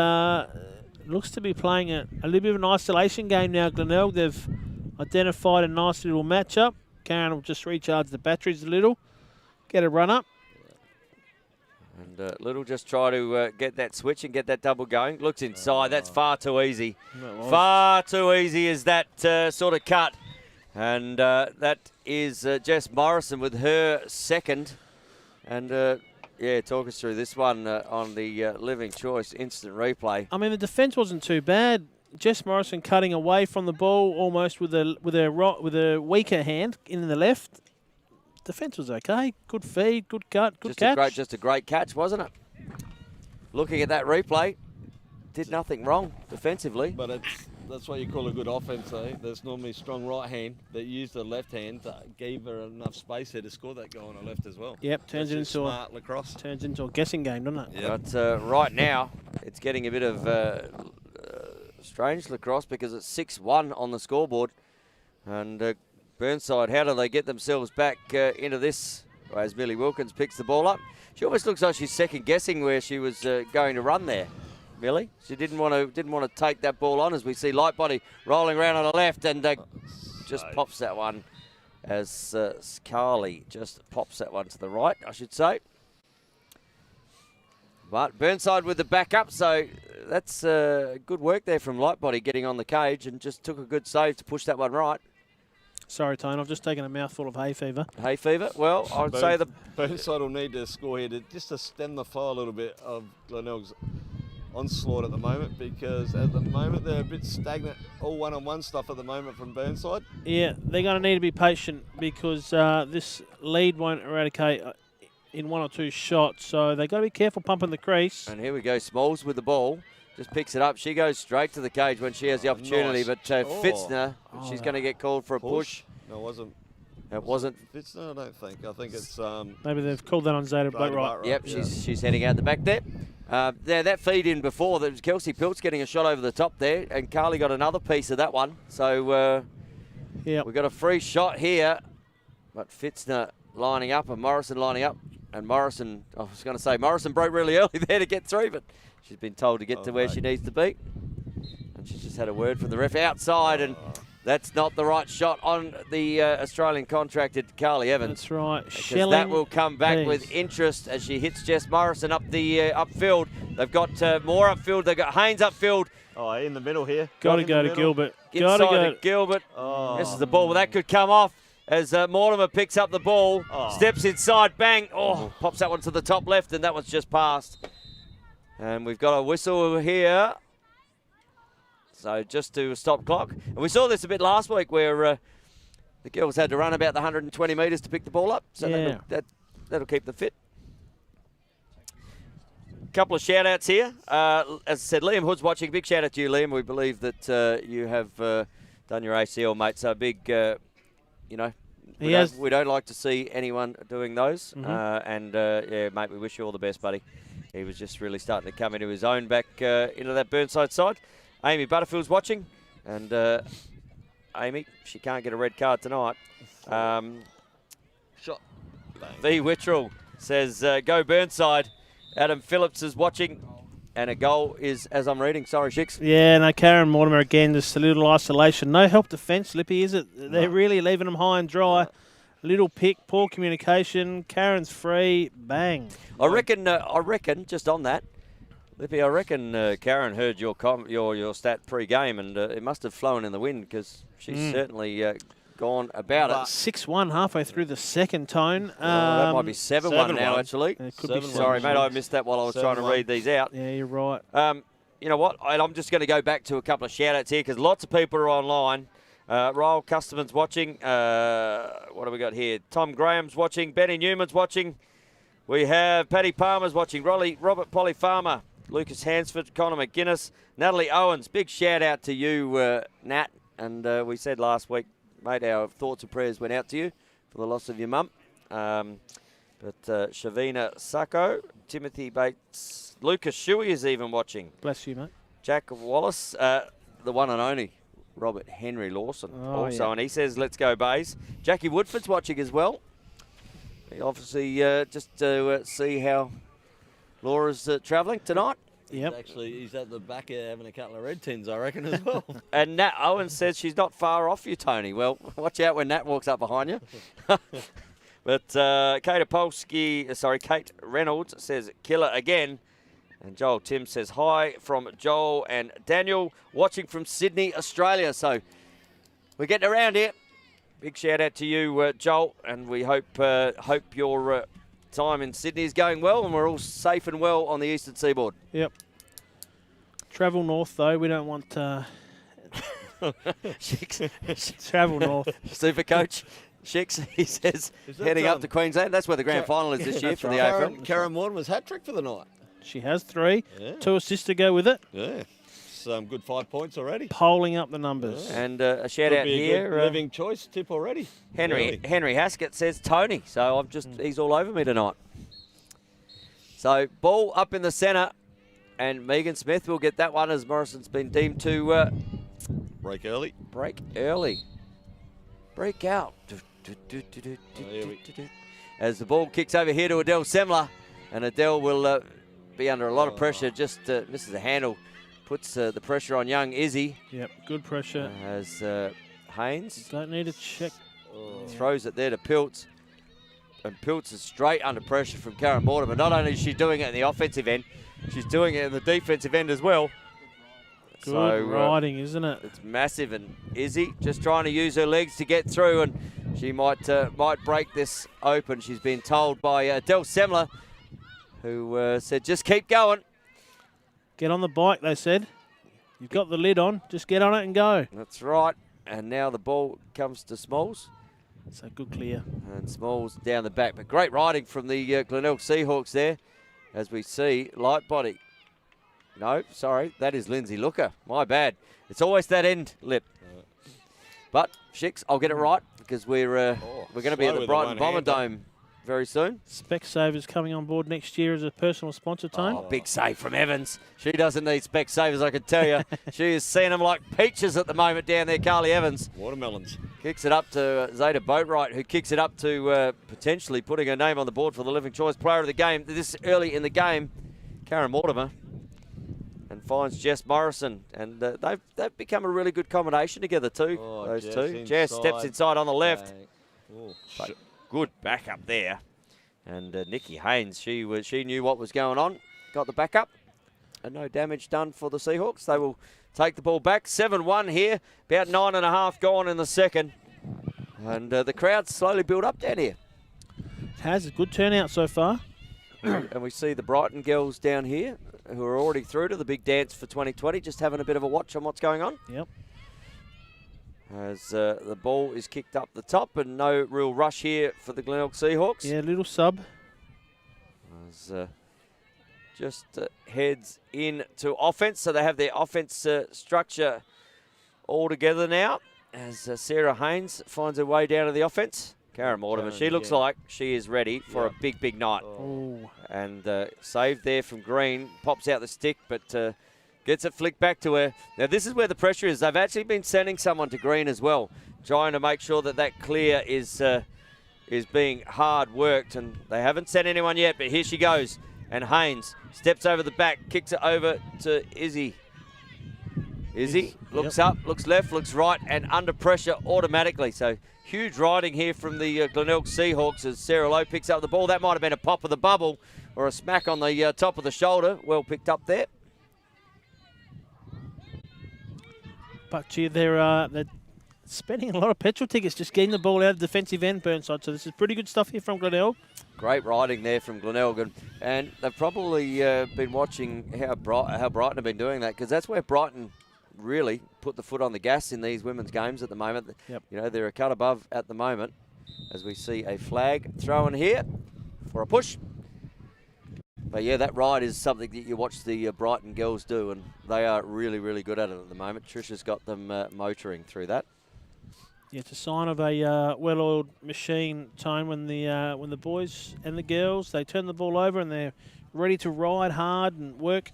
looks to be playing a little bit of an isolation game now, Glenelg. They've identified a nice little matchup. Karen will just recharge the batteries a little, get a run up. And Little just try to get that switch and get that double going. Looks inside. That's far too easy. Far too easy is that sort of cut. And that is Jess Morrison with her second. And yeah, talk us through this one on the Living Choice instant replay. I mean, the defence wasn't too bad. Jess Morrison cutting away from the ball almost with a weaker hand in the left. Defence was okay. Good feed, good cut, good catch. Just a great catch, wasn't it? Looking at that replay, did nothing wrong defensively. But that's what you call a good offense, eh? There's normally a strong right hand that used the left hand that gave her enough space there to score that goal on the left as well. Yep, turns it into smart lacrosse. Turns into a guessing game, doesn't it? Yep. But right now, it's getting a bit of strange lacrosse because it's 6-1 on the scoreboard. And Burnside, how do they get themselves back into this? As Millie Wilkins picks the ball up. She almost looks like she's second guessing where she was going to run there. Millie, she didn't want to take that ball on, as we see Lightbody rolling around on the left and just pops that one as Carly just pops that one to the right, I should say. But Burnside with the backup, so that's good work there from Lightbody getting on the cage and just took a good save to push that one right. Sorry, Tone, I've just taken a mouthful of hay fever. Hay fever? Well, I'd say the Burnside will need to score here just to stem the flow a little bit of Glenelg's onslaught at the moment, because at the moment they're a bit stagnant, all one-on-one stuff at the moment from Burnside. Yeah, they're going to need to be patient because this lead won't eradicate in one or two shots, so they've got to be careful pumping the crease. And here we go, Smalls with the ball. Just picks it up. She goes straight to the cage when she has the opportunity. Nice. But Fitzner, she's going to get called for a push. No, it wasn't. It wasn't. Fitzner, I don't think. I think it's... maybe they've called that on Zada Boatwright. Yep, yeah. She's heading out the back there. That feed in before, that was Kelsey Piltz getting a shot over the top there, and Carly got another piece of that one. So we've got a free shot here, but Fitzner lining up and Morrison lining up. And Morrison, I was going to say, Morrison broke really early there to get through, but she's been told to get to where she needs to be. And she's just had a word from the ref outside, and that's not the right shot on the Australian contracted Carly Evans. That's right. Because that will come back with interest as she hits Jess Morrison up the upfield. They've got more upfield. They've got Haynes upfield. Oh, in the middle here. Got to go to Gilbert. Inside to Gilbert. This is the ball. Well, that could come off as Mortimer picks up the ball. Steps inside. Bang. Pops that one to the top left, and that one's just passed. And we've got a whistle here. So just to stop clock. And we saw this a bit last week where the girls had to run about the 120 metres to pick the ball up. So that'll keep them fit. Couple of shout-outs here. As I said, Liam Hood's watching. Big shout-out to you, Liam. We believe that you have done your ACL, mate. So big, we don't like to see anyone doing those. Yeah, mate, we wish you all the best, buddy. He was just really starting to come into his own back into that Burnside side. Amy Butterfield's watching, and Amy, she can't get a red card tonight. Shot. V. Wittrell says, go Burnside. Adam Phillips is watching, and a goal is, as I'm reading, sorry, Shix. Yeah, no, Karen Mortimer again, just a little isolation. No help defence, Lippy, is it? They're really leaving them high and dry. Little pick, poor communication. Karen's free, bang. I reckon, just on that, Lippy, I reckon Karen heard your stat pre-game, and it must have flown in the wind because she's certainly gone about it. 6-1 halfway through the second, Tone. That might be 7-1 now, actually. It could be Sorry, mate, I missed that while I was trying to read these out. Yeah, you're right. You know what? I'm just going to go back to a couple of shout-outs here because lots of people are online. Ryle Custerman's watching. What do we got here? Tom Graham's watching. Benny Newman's watching. We have Paddy Palmer's watching. Robert Polly Farmer. Lucas Hansford, Connor McGuinness, Natalie Owens. Big shout out to you, Nat. And we said last week, mate, our thoughts and prayers went out to you for the loss of your mum. But Shavina Sacco, Timothy Bates, Lucas Shuey is even watching. Bless you, mate. Jack Wallace, the one and only Robert Henry Lawson also. Yeah. And he says, let's go, Bays. Jackie Woodford's watching as well. He obviously just to see how Laura's travelling tonight. Yep. He's at the back having a couple of red tins, I reckon, as well. And Nat Owen says she's not far off you, Tony. Well, watch out when Nat walks up behind you. But Kate Reynolds says killer again. And Joel Tim says hi from Joel and Daniel, watching from Sydney, Australia. So we're getting around here. Big shout out to you, Joel, and we hope your time in Sydney is going well, and we're all safe and well on the eastern seaboard. Yep. Travel north, though. We don't want travel north. Super coach Shix, he says, heading up to Queensland. That's where the grand final is this year for the AFL. Karen Mortimer's hat-trick for the night. She has 3. Yeah. 2 assists to go with it. Yeah. Some good 5 points already. Polling up the numbers. Yeah. And a shout out here. Good living choice tip already. Henry Haskett says Tony. So he's all over me tonight. So ball up in the centre, and Megan Smith will get that one as Morrison's been deemed to break early. Break out. As the ball kicks over here to Adele Semler, and Adele will be under a lot of pressure. Just misses the handle. Puts the pressure on young Izzy. Yep, good pressure. As Haynes. Don't need to check. Throws it there to Piltz. And Piltz is straight under pressure from Karen Mortimer. Not only is she doing it in the offensive end, she's doing it in the defensive end as well. Good riding, isn't it? It's massive, and Izzy just trying to use her legs to get through, and she might break this open. She's been told by Adele Semler, who said, just keep going. Get on the bike, they said. You've got the lid on. Just get on it and go. That's right. And now the ball comes to Smalls. So good clear. And Smalls down the back. But great riding from the Glenelg Seahawks there, as we see Lightbody. No, sorry, that is Lindsay Looker. My bad. It's always that end lip. But, Shix, I'll get it right, because we're going to be at the Brighton Bomber Dome very soon. Specsavers coming on board next year as a personal sponsor, Tone. Oh, big save from Evans. She doesn't need Specsavers, I can tell you. She is seeing them like peaches at the moment down there, Carly Evans. Watermelons. Kicks it up to Zeta Boatwright, who kicks it up to potentially putting her name on the board for the Living Choice Player of the Game. This early in the game, Karen Mortimer. And finds Jess Morrison. And they've become a really good combination together too, those two. Jess steps inside on the left. But good backup there. And Nikki Haynes, she knew what was going on. Got the backup. And no damage done for the Seahawks. They will take the ball back. 7-1 here. About 9.5 gone in the second. And the crowd slowly build up down here. It has a good turnout so far. And we see the Brighton girls down here, who are already through to the big dance for 2020, just having a bit of a watch on what's going on. Yep. As the ball is kicked up the top, and no real rush here for the Glenelg Seahawks. Yeah, little sub. As just heads into offense, so they have their offense structure all together now. As Sarah Haynes finds her way down to the offense. Karen Mortimer, she looks like she is ready for a big, big night. Oh. And saved there from Green, pops out the stick, but gets it flicked back to her. Now, this is where the pressure is. They've actually been sending someone to Green as well, trying to make sure that that clear is being hard worked, and they haven't sent anyone yet, but here she goes. And Haynes steps over the back, kicks it over to Izzy. Izzy looks up, looks left, looks right, and under pressure automatically. So huge riding here from the Glenelg Seahawks as Sarah Lowe picks up the ball. That might have been a pop of the bubble or a smack on the top of the shoulder. Well picked up there. But gee, they're spending a lot of petrol tickets just getting the ball out of the defensive end, Burnside. So this is pretty good stuff here from Glenelg. Great riding there from Glenelg, and they've probably been watching how Brighton have been doing that, because that's where Brighton really put the foot on the gas in these women's games at the moment. Yep. You know, they're a cut above at the moment, as we see a flag thrown here for a push. But yeah, that ride is something that you watch the Brighton girls do, and they are really, really good at it at the moment. Trisha's got them motoring through that. Yeah, it's a sign of a well-oiled machine, Tone, when the boys and the girls, they turn the ball over and they're ready to ride hard and work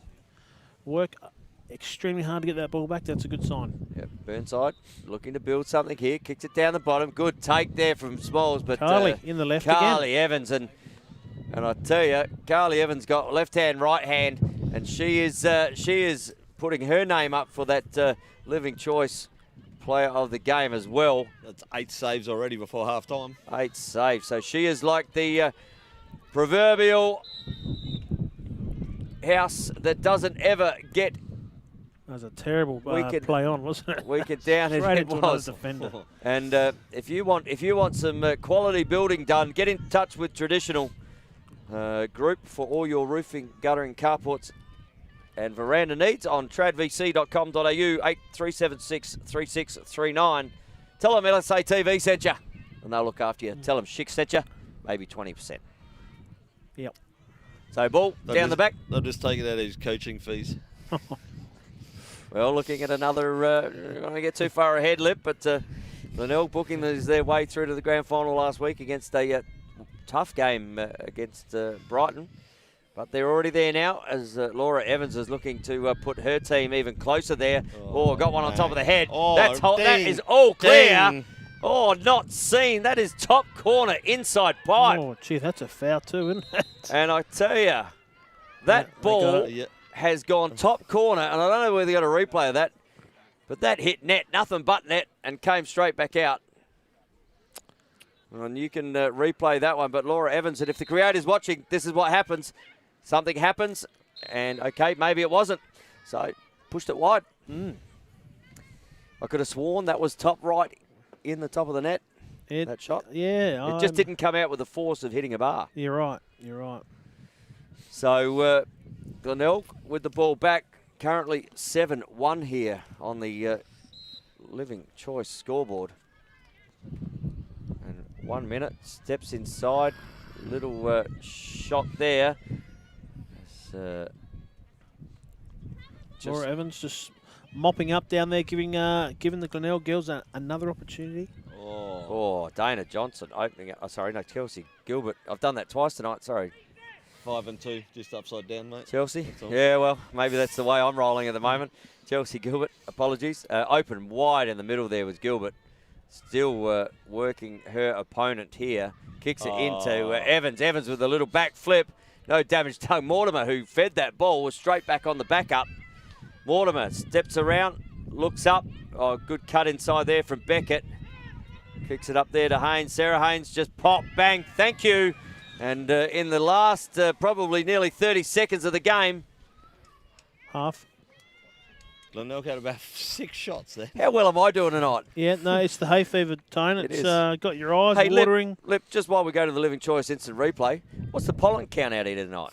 extremely hard to get that ball back. That's a good sign. Yep, Burnside looking to build something here. Kicks it down the bottom. Good take there from Smalls, but Carly in the left Carly again. Evans, and I tell you, Carly Evans got left hand, right hand, and she is putting her name up for that Living Choice Player of the Game as well. That's 8 saves already before half time. 8 saves. So she is like the proverbial house that doesn't ever get. That was a terrible play on, wasn't it? Weaken down. It was. Defender. And if you want some quality building done, get in touch with Traditional Group for all your roofing, guttering, carports and veranda needs on tradvc.com.au 8376 3639. Tell them LSA TV sent you, and they'll look after you. Tell them Schick sent you, maybe 20%. Yep. So ball down the back. They'll just take it out of his coaching fees. Well, looking at another, don't want to get too far ahead, Lip, but Glenelg booking their way through to the grand final last week against a tough game against Brighton. But they're already there now, as Laura Evans is looking to put her team even closer there. Oh, got one on top of the head. Oh, that is all clear. Oh, not seen. That is top corner, inside pipe. Oh, gee, that's a foul too, isn't it? And I tell you, that ball has gone top corner, and I don't know whether they got a replay of that, but that hit net, nothing but net, and came straight back out. And you can replay that one, but Laura Evans, and if the creator's watching, this is what happens. Something happens, and okay, maybe it wasn't. So, pushed it wide. I could have sworn that was top right in the top of the net, that shot. Yeah. It just didn't come out with the force of hitting a bar. You're right. You're right. So, Glenelg with the ball back, currently 7-1 here on the Living Choice scoreboard. And 1 minute, steps inside, little shot there. Laura Evans just mopping up down there, giving the Glenelg girls another opportunity. Oh, Dana Johnson opening up. Sorry, no, Chelsea Gilbert. I've done that twice tonight, sorry. 5 and 2, just upside down, mate. Chelsea? Yeah, well, maybe that's the way I'm rolling at the moment. Chelsea Gilbert, apologies. Open wide in the middle there was Gilbert. Still working her opponent here. Kicks it into Evans. Evans with a little back flip. No damage done. Mortimer, who fed that ball, was straight back on the backup. Mortimer steps around, looks up. Oh, good cut inside there from Beckett. Kicks it up there to Haynes. Sarah Haynes just pop, bang, thank you. And in the last probably nearly 30 seconds of the game. Half. Glenelg had about 6 shots there. How well am I doing tonight? Yeah, no, it's the hay fever, Tone. It's got your eyes hey, watering. Lip, just while we go to the Living Choice instant replay, what's the pollen count out here tonight?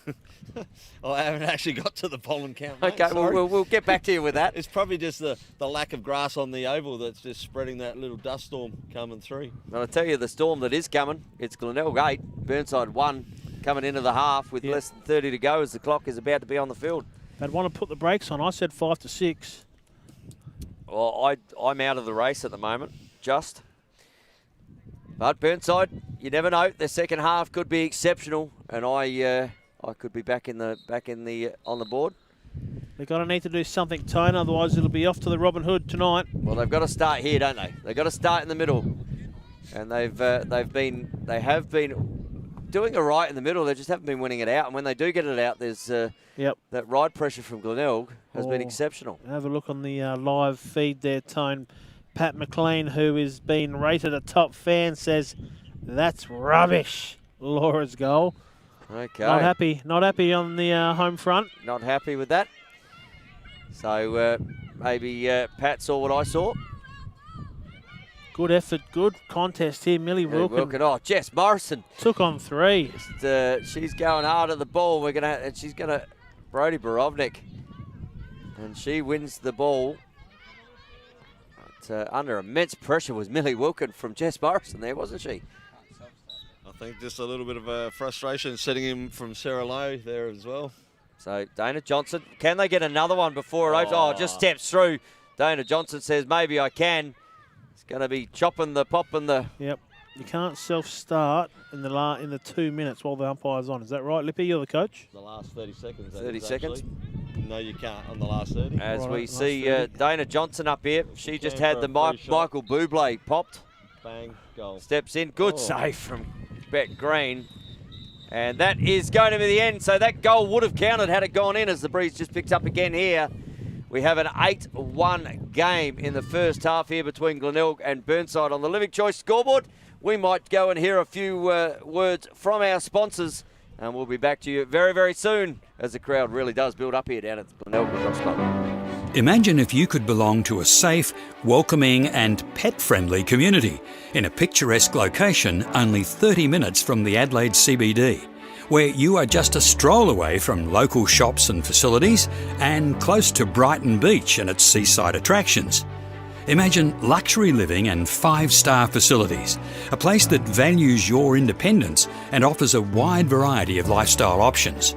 I haven't actually got to the pollen count, mate. Okay, we'll get back to you with that. It's probably just the lack of grass on the oval that's just spreading that little dust storm coming through. And I'll tell you the storm that is coming. It's Glenelg 8, Burnside 1, coming into the half with less than 30 to go as the clock is about to be on the field. They'd want to put the brakes on. I said 5 to 6. Well, I'm out of the race at the moment, just. But Burnside, you never know. The second half could be exceptional, and I could be back on the board. They're going to need to do something, Tone, otherwise it'll be off to the Robin Hood tonight. Well, they've got to start here, don't they? They've got to start in the middle, and they have been doing all right in the middle. They just haven't been winning it out, and when they do get it out, there's that ride pressure from Glenelg has been exceptional. Have a look on the live feed there, Tone. Pat McLean, who is being rated a top fan, says, "That's rubbish." Laura's goal. Okay. Not happy on the home front. Not happy with that. So maybe Pat saw what I saw. Good effort, good contest here. Millie Wilkin. Oh, Jess Morrison took on 3. She's going hard at the ball. She's gonna Brodie Borovnik, and she wins the ball. But, under immense pressure was Millie Wilkin from Jess Morrison there, wasn't she? I think just a little bit of frustration setting him from Sarah Lowe there as well. So Dana Johnson, can they get another one before it opens? Oh, just steps through. Dana Johnson says, maybe I can. It's going to be chopping the pop and the... Yep. You can't self-start in the 2 minutes while the umpire's on. Is that right, Lippy? You're the coach? The last 30 seconds. 30 seconds? No, you can't on the last 30. As we see Dana Johnson up here. She just had the Michael Bublé popped. Bang, goal. Steps in. Good save from Beck Green. And that is going to be the end. So that goal would have counted had it gone in, as the breeze just picks up again here. We have an 8-1 game in the first half here between Glenelg and Burnside on the Living Choice scoreboard. We might go and hear a few words from our sponsors, and we'll be back to you very, very soon, as the crowd really does build up here down at the Glenelg Lacrosse Club. Imagine if you could belong to a safe, welcoming and pet-friendly community in a picturesque location only 30 minutes from the Adelaide CBD, where you are just a stroll away from local shops and facilities and close to Brighton Beach and its seaside attractions. Imagine luxury living and 5-star facilities, a place that values your independence and offers a wide variety of lifestyle options.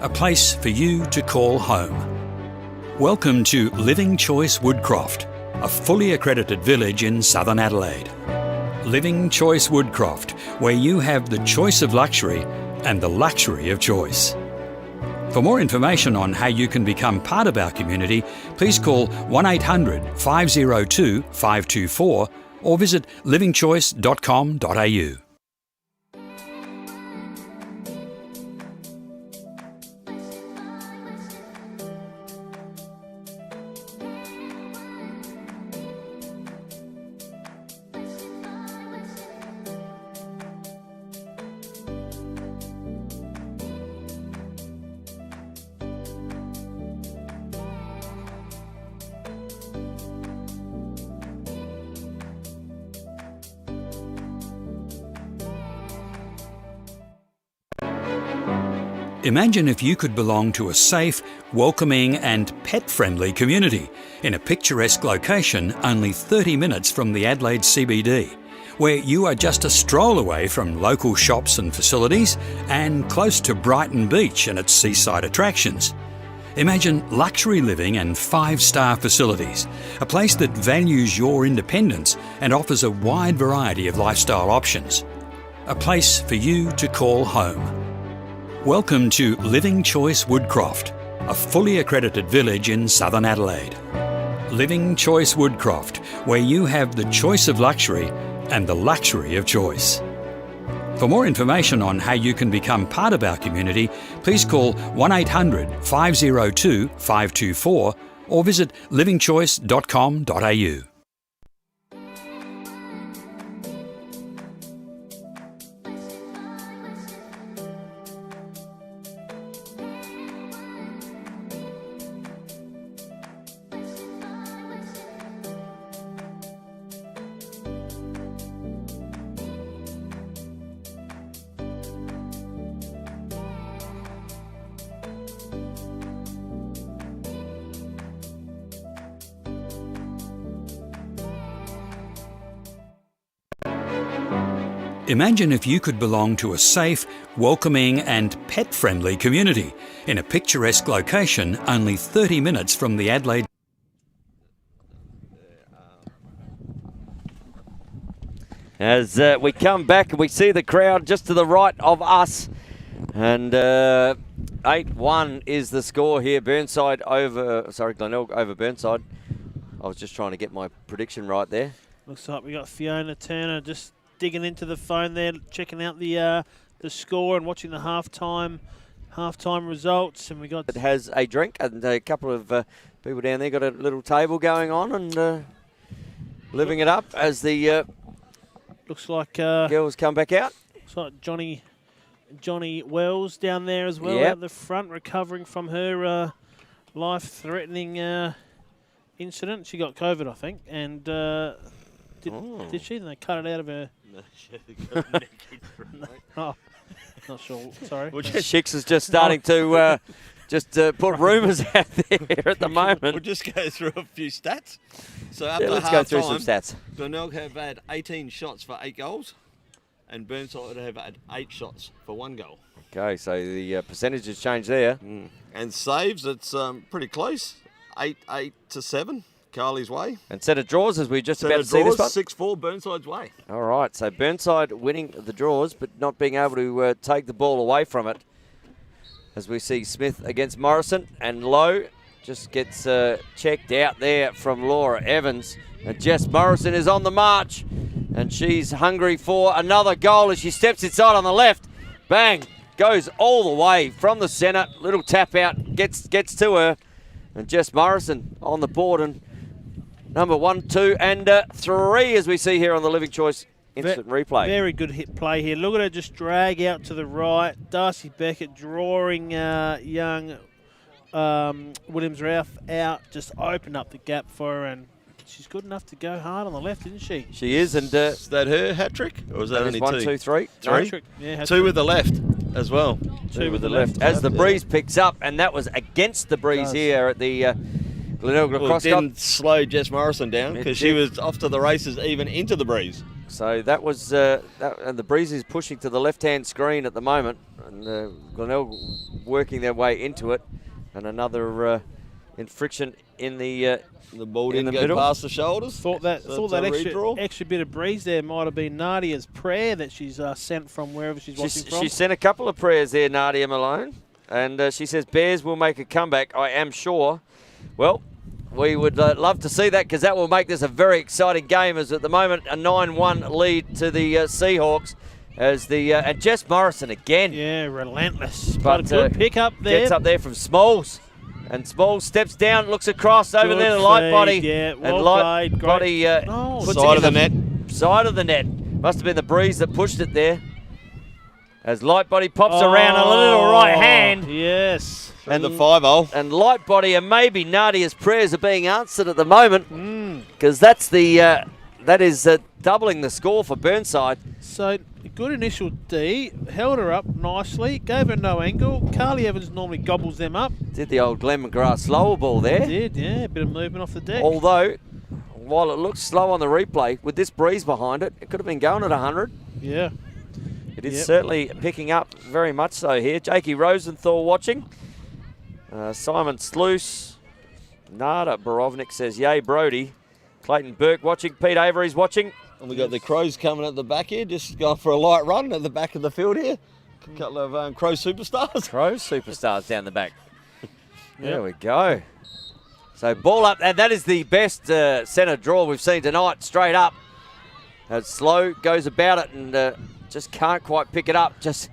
A place for you to call home. Welcome to Living Choice Woodcroft, a fully accredited village in southern Adelaide. Living Choice Woodcroft, where you have the choice of luxury and the luxury of choice. For more information on how you can become part of our community, please call 1800 502 524 or visit livingchoice.com.au. Imagine if you could belong to a safe, welcoming and pet-friendly community in a picturesque location only 30 minutes from the Adelaide CBD, where you are just a stroll away from local shops and facilities and close to Brighton Beach and its seaside attractions. Imagine luxury living and 5-star facilities, a place that values your independence and offers a wide variety of lifestyle options. A place for you to call home. Welcome to Living Choice Woodcroft, a fully accredited village in southern Adelaide. Living Choice Woodcroft, where you have the choice of luxury and the luxury of choice. For more information on how you can become part of our community, please call 1800 502 524 or visit livingchoice.com.au. Imagine if you could belong to a safe, welcoming and pet-friendly community in a picturesque location only 30 minutes from the Adelaide. As we come back and we see the crowd just to the right of us, and 8-1 is the score here. Glenelg over Burnside. I was just trying to get my prediction right there. Looks like we got Fiona Turner just digging into the phone there, checking out the score and watching the halftime results. And we got... It has a drink, and a couple of people down there got a little table going on and living it up as the looks like girls come back out. Looks like Johnny Johnny Wells down there as well at the front, recovering from her life-threatening incident. She got COVID, I think, and did she? And they cut it out of her. No, she got naked from Oh, not sure. Sorry. Well, Shix is just starting to put rumours out there at the moment. We'll just go through a few stats. So after let's go through some stats. Glenelg have had 18 shots for 8 goals, and Burnside have had 8 shots for 1 goal. Okay, so the percentages changed there. And saves, it's pretty close. 8 to 7, Carly's way. And set of draws, as we just about to see this one. 6-4, Burnside's way. All right, so Burnside winning the draws, but not being able to take the ball away from it. As we see Smith against Morrison, and Lowe just gets checked out there from Laura Evans. And Jess Morrison is on the march, and she's hungry for another goal as she steps inside on the left. Bang! Goes all the way from the centre. Little tap out, gets to her. And Jess Morrison on the board. And number 1, 2, and 3, as we see here on the Living Choice instant replay. Very good hit play here. Look at her just drag out to the right. Darcy Beckett drawing young Williams-Ralph out. Just opened up the gap for her, and she's good enough to go hard on the left, isn't she? She is, and is that her hat trick, or is that only 1, 2, 3? 3? Yeah, 2 with the left as well. 2 with the left. As the breeze picks up, and that was against the breeze here at the Glenelg Lacrosse Cup. It didn't slow Jess Morrison down because she was off to the races even into the breeze. So that was, and the breeze is pushing to the left-hand screen at the moment, and Glenelg working their way into it, and another infraction in the ball didn't go past the shoulders. Thought that extra bit of breeze there might have been Nadia's prayer that she's sent from wherever she's watching from. She sent a couple of prayers there, Nadia Malone, and she says Bears will make a comeback, I am sure. Well, we would love to see that, because that will make this a very exciting game, as at the moment a 9-1 lead to the Seahawks. As the and Jess Morrison again. Yeah, relentless. But a good pick up there. Gets up there from Smalls. And Smalls steps down, looks across over there to Lightbody. Yeah, well and Lightbody puts side of the net. Side of the net. Must have been the breeze that pushed it there. As Lightbody pops around a little right hand. Yes. And the 5-0. And Lightbody and maybe Nadia's prayers are being answered at the moment, because that's the that is doubling the score for Burnside. So good initial D, held her up nicely, gave her no angle. Carly Evans normally gobbles them up. Did the old Glen McGrath slower ball there. Did, yeah, a bit of movement off the deck. Although, while it looks slow on the replay, with this breeze behind it, it could have been going at 100. Yeah. It is certainly picking up very much so here. Jakey Rosenthal watching. Simon Sluice. Nada Borovnik says, yay, Brody. Clayton Burke watching. Pete Avery's watching. And we got the Crows coming at the back here, just going for a light run at the back of the field here. A couple of Crow superstars. Crow superstars down the back. There we go. So ball up, and that is the best centre draw we've seen tonight, straight up. Slow goes about it and just can't quite pick it up. Just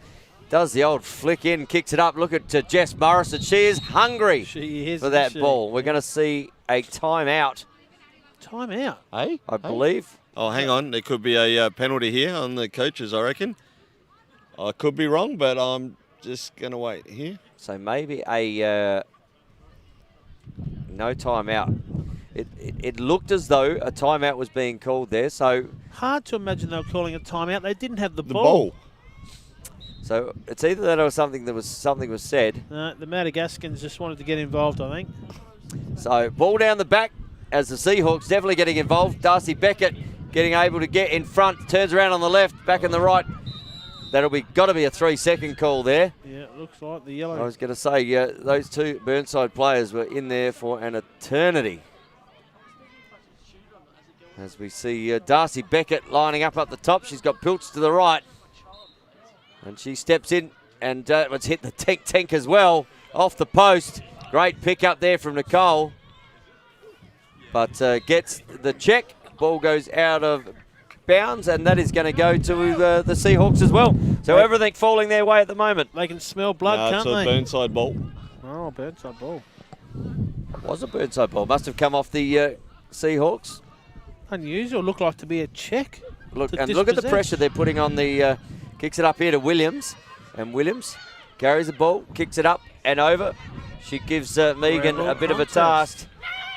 does the old flick in, kicks it up. Look at Jess Morrison. She is hungry for that ball. We're going to see a timeout. Timeout? Hey? I believe. Oh, hang on. There could be a penalty here on the coaches, I reckon. I could be wrong, but I'm just going to wait here. So maybe a no timeout. It looked as though a timeout was being called there. So hard to imagine they were calling a timeout. They didn't have the ball. So it's either that or something was said. The Madagascans just wanted to get involved, I think. So ball down the back as the Seahawks definitely getting involved. Darcy Beckett getting able to get in front, turns around on the left, back on the right. That'll be got to be a 3-second call there. Yeah, it looks like the yellow. I was going to say, those two Burnside players were in there for an eternity. As we see Darcy Beckett lining up the top. She's got Pilch to the right. And she steps in and it's hit the tank as well. Off the post. Great pick up there from Nicole. But gets the check. Ball goes out of bounds, and that is going to go to the Seahawks as well. So everything falling their way at the moment. They can smell blood, can't they? It's a Burnside ball. Oh, Burnside ball. It was a Burnside ball. Must have come off the Seahawks. Unusual. Looked like to be a check. Look at the pressure they're putting on the... kicks it up here to Williams. And Williams carries the ball, kicks it up and over. She gives Megan a bit of a task.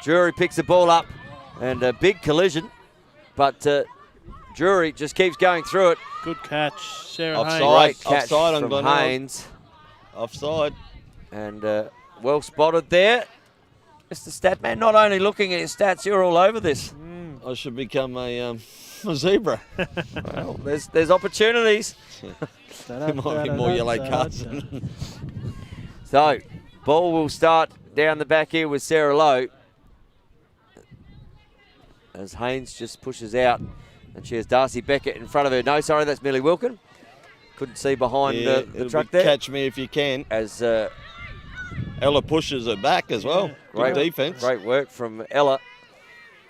Drury picks the ball up and a big collision, but Drury just keeps going through it. Good catch, Sarah Offside. Haynes. Great catch Offside on from Glenelg. Haynes. Offside. And well spotted there. Mr. Statman, not only looking at his stats, you're all over this. I should become a zebra. Well, there's opportunities. There might be more yellow cards. So, ball will start down the back here with Sarah Lowe. As Haynes just pushes out. And she has Darcy Beckett in front of her. No, sorry, that's Millie Wilkin. Couldn't see behind the truck there. Catch me if you can. As Ella pushes her back as well. Great defence. Great work from Ella.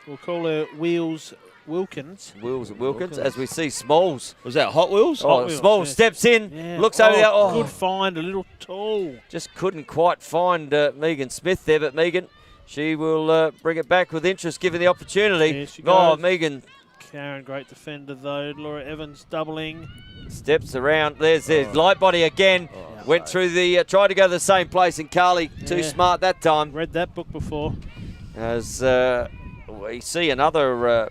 We'll call her Wheels Wilkins. Wilkins. As we see Smalls. Was that Hot Wheels? Oh, Wheels, Smalls yeah. steps in, Yeah. looks over there. Oh, Good find, a little tall. just couldn't quite find Megan Smith there, but Megan, she will bring it back with interest given the opportunity. Here she Oh, goes. Megan Karen, great defender though. Laura Evans doubling. steps around. There's Lightbody again. Went through the, tried to go to the same place, and Carly too Yeah. smart that time. Read that book before. As we see another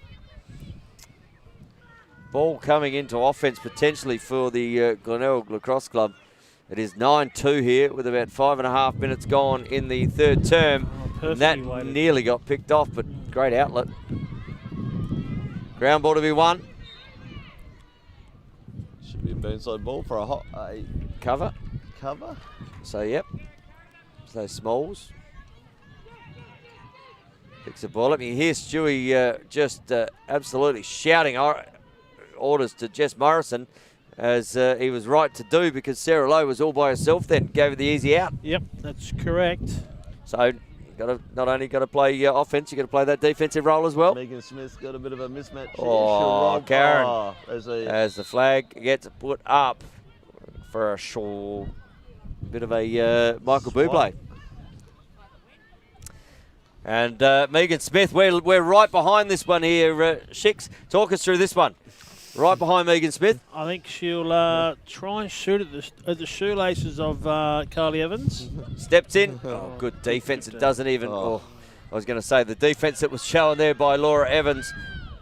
ball coming into offence potentially for the Glenelg Lacrosse Club. It is 9-2 here with about 5.5 minutes gone in the third term. Oh, And that perfectly weighted. nearly got picked off, but great outlet. Ground ball to be won. Should be a Burnside ball for a Cover. cover. So, yep. So, Smalls picks the ball up. You hear Stewie just absolutely shouting orders to Jess Morrison, as he was right to do, because Sarah Lowe was all by herself then, gave her the easy out. Yep, that's correct. So, not only got to play offense, you got to play that defensive role as well. Megan Smith's got a bit of a mismatch. Oh, Karen. Oh, As the flag gets put up for a bit of a Michael Bublé. And Megan Smith, we're right behind this one here. Shix, talk us through this one. Right behind Megan Smith. I think she'll try and shoot at the shoelaces of Carly Evans. Steps in. Oh, good defence. It doesn't even. Oh, I was going to say the defence that was shown there by Laura Evans,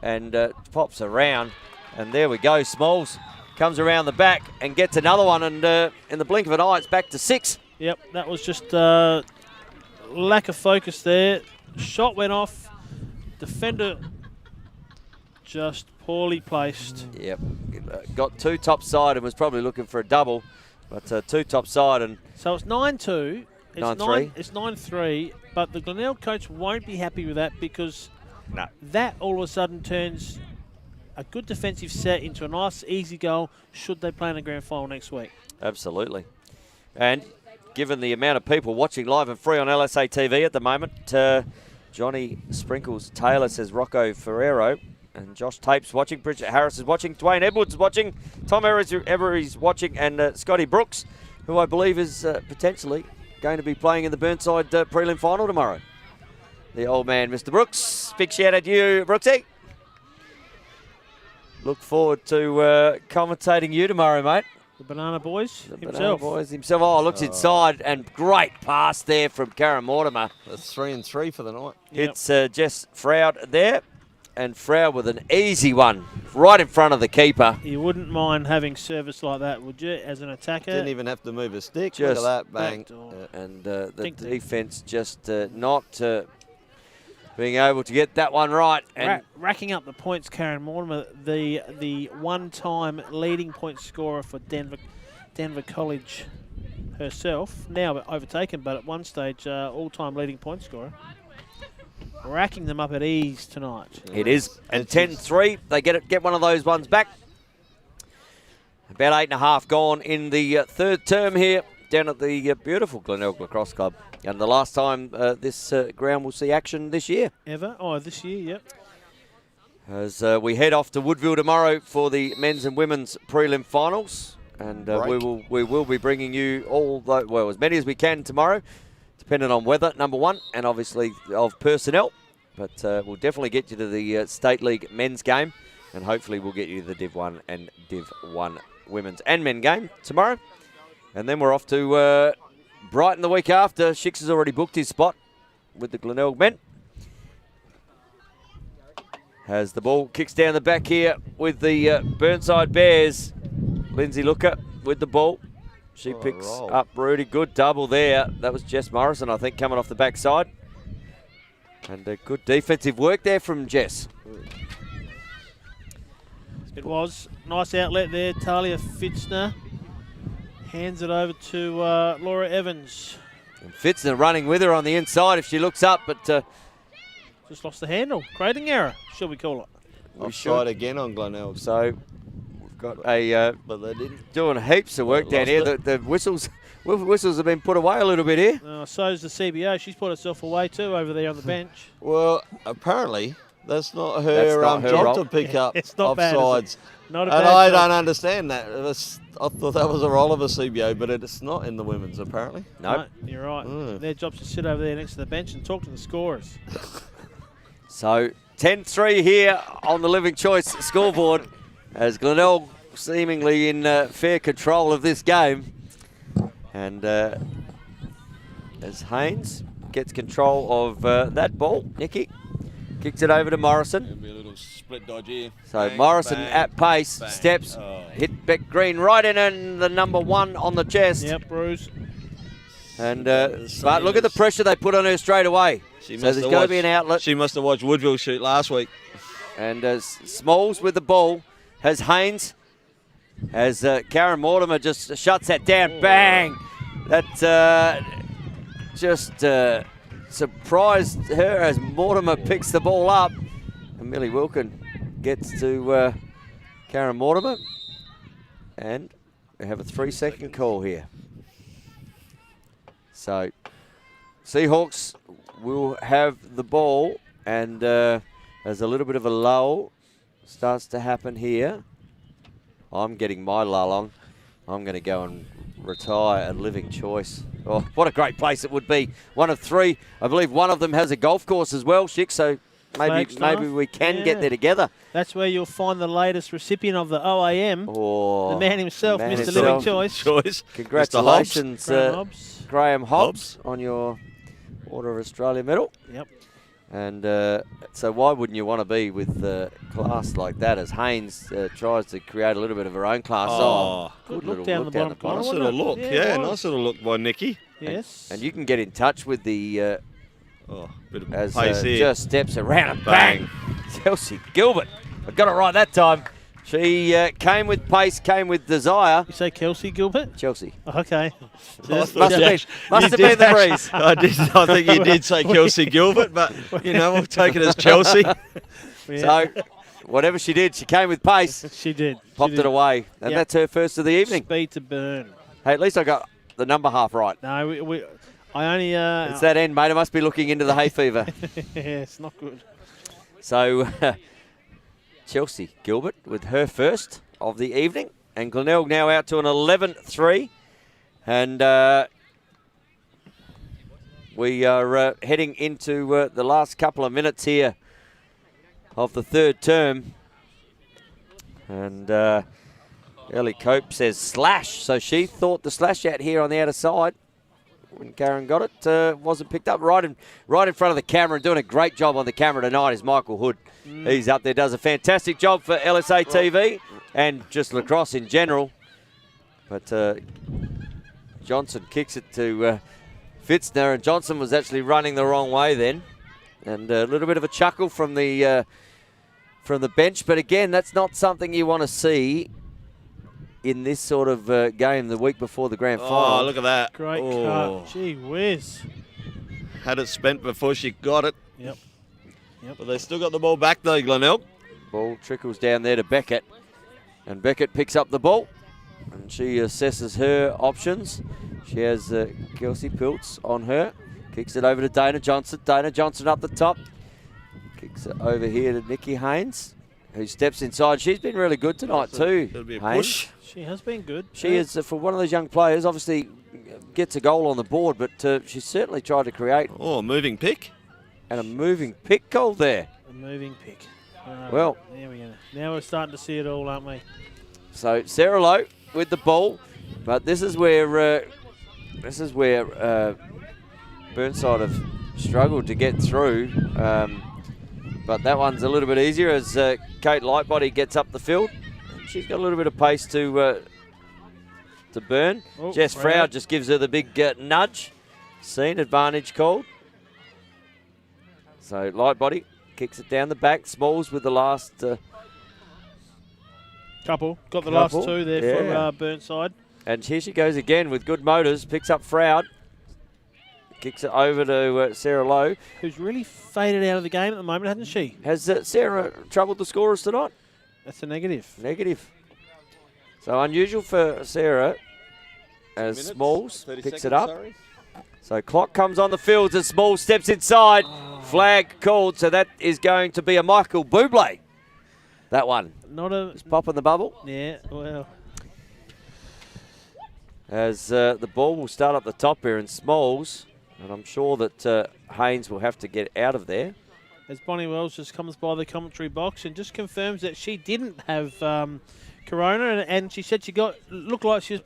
and pops around. And there we go. Smalls comes around the back and gets another one. And in the blink of an eye, it's back to 6. Yep, that was just lack of focus there. Shot went off. Defender just poorly placed. Yep. Got 2 top side and was probably looking for a double, but 2 top side. And So it's 9-2. It's 9-3. It's 9-3, but the Glenelg coach won't be happy with that, because that all of a sudden turns a good defensive set into a nice, easy goal should they play in the grand final next week. Absolutely. And given the amount of people watching live and free on LSA TV at the moment, Johnny Sprinkles Taylor says Rocco Ferrero, and Josh Tapes watching, Bridget Harris is watching, Dwayne Edwards is watching, Tom Every's watching, and Scotty Brooks, who I believe is potentially going to be playing in the Burnside prelim final tomorrow. The old man, Mr. Brooks. Big shout out to you, Brooksy. Look forward to commentating you tomorrow, mate. The Banana Boys The himself. Banana Boys himself. Oh, looks inside, and great pass there from Karen Mortimer. That's 3-3 for the night. Yep. It's Jess Froud there, and Froud with an easy one right in front of the keeper. You wouldn't mind having service like that, would you, as an attacker? Didn't even have to move a stick. Just Look at that, bang. backdoor. And the Think that- defence just not being able to get that one right. And Racking up the points, Karen Mortimer, the one-time leading point scorer for Denver College herself, now overtaken, but at one stage all-time leading point scorer. Racking them up at ease tonight. it is. And 10-3, they get one of those ones back. About 8.5 gone in the third term here down at the beautiful Glenelg Lacrosse Club. And the last time this ground will see action this year. Ever? Oh, this year, yep. As we head off to Woodville tomorrow for the men's and women's prelim finals. And we will be bringing you as many as we can tomorrow, depending on weather, number one, and obviously of personnel. But we'll definitely get you to the State League men's game, and hopefully we'll get you to the Div 1 and Div 1 women's and men game tomorrow. And then we're off to Brighton the week after. Shix has already booked his spot with the Glenelg men. Has the ball, kicks down the back here with the Burnside Bears. Lindsay Looker with the ball. She picks up Rudy. Good double there. That was Jess Morrison, I think, coming off the backside. And good defensive work there from Jess. It was. Nice outlet there. Talia Fitzner hands it over to Laura Evans. And Fitzner running with her on the inside if she looks up, but... just lost the handle. Creating error, shall we call it? Offside again on Glenelg. So we've got a... but they didn't. Doing heaps of work down here. The whistles have been put away a little bit here. So's the CBO. She's put herself away too over there on the bench. Well, apparently that's not her, job to pick up offsides. Not a and bad I job. don't understand that. I thought that was a role of a CBO, but it's not in the women's apparently. Nope. No, you're right. Their job's to sit over there next to the bench and talk to the scorers. So 10-3 here on the Living Choice scoreboard as Glenelg seemingly in fair control of this game. And as Haynes gets control of that ball, Nikki kicks it over to Morrison. It'll be a little split dodge here. So bang, Morrison bang, at pace, bang. steps, hit Beck Green right in and the number 1 on the chest. Yep, Bruce. And but look at the pressure they put on her straight away. So there's got to be an outlet. She must have watched Woodville shoot last week. And Smalls with the ball has Haynes. As Karen Mortimer just shuts that down. Bang! That just surprised her as Mortimer picks the ball up. And Millie Wilkin gets to Karen Mortimer. And we have a 3-second call here. So Seahawks will have the ball, and there's a little bit of a lull starts to happen here. I'm getting my lull on. I'm going to go and retire at Living Choice. Oh, what a great place it would be. 1 of 3. I believe one of them has a golf course as well, Shik, so maybe we can get there together. That's where you'll find the latest recipient of the OAM, the man himself, man Mr. himself. Living Choice. Congratulations, Hobbs. Graham Hobbs, on your Order of Australia medal. Yep. And so why wouldn't you want to be with class like that as Haynes tries to create a little bit of her own class? Good look down the bottom corner. Nice little look. Yeah, nice little look by Nikki. Yes. And you can get in touch with the... bit of as pace here. just steps around and bang. Chelsea Gilbert. I got it right that time. She came with pace, came with desire. You say Kelsey Gilbert? Chelsea. Okay. Must have been the breeze. I think you did say Kelsey Gilbert, but, we'll take it as Chelsea. So, whatever she did, she came with pace. She did. Popped it away. And that's her first of the evening. Speed to burn. Hey, at least I got the number half right. No, I only... it's that end, mate. I must be looking into the hay fever. Yeah, it's not good. So... Chelsea Gilbert with her first of the evening. And Glenelg now out to an 11-3. And we are heading into the last couple of minutes here of the third term. And Ellie Cope says slash. So she thought the slash out here on the outer side. When Karen got it, wasn't picked up right in front of the camera, and doing a great job on the camera tonight is Michael Hood. He's up there, does a fantastic job for LSA TV and just lacrosse in general. But Johnson kicks it to Fitzner, and Johnson was actually running the wrong way then. And a little bit of a chuckle from the bench, but again, that's not something you want to see in this sort of game the week before the grand final. Oh, look at that. Great cut. Gee whiz. Had it spent before she got it. Yep. But they still got the ball back though, Glenelg. Ball trickles down there to Beckett. And Beckett picks up the ball. And she assesses her options. She has Kelsey Piltz on her. Kicks it over to Dana Johnson. Dana Johnson up the top. Kicks it over here to Nikki Haynes, who steps inside. She's been really good tonight too. It'll be a Haynes. push. She has been good. She is, for one of those young players, obviously gets a goal on the board, but she's certainly tried to create. Oh, moving pick. And a moving pick goal there. A moving pick. Well, there we go. Now we're starting to see it all, aren't we? So Sarah Lowe with the ball. But this is where Burnside have struggled to get through. But that one's a little bit easier as Kate Lightbody gets up the field. She's got a little bit of pace to burn. Oh, Jess Froud just gives her the big nudge. Seen advantage called. So Lightbody kicks it down the back. Smalls with the last couple. Got the last two there for Burnside. And here she goes again with good motors. Picks up Froud. Kicks it over to Sarah Lowe. Who's really faded out of the game at the moment, hasn't she? Has Sarah troubled the scorers tonight? That's a negative. Negative. So unusual for Sarah as Smalls picks it up. Sorry. So clock comes on the fields as Smalls steps inside. Flag called, so that is going to be a Michael Bublé. That one. Not a... Just popping the bubble. Yeah, well... As the ball will start up the top here and Smalls, and I'm sure that Haynes will have to get out of there. As Bonnie Wells just comes by the commentary box and just confirms that she didn't have corona, and she said looked like she was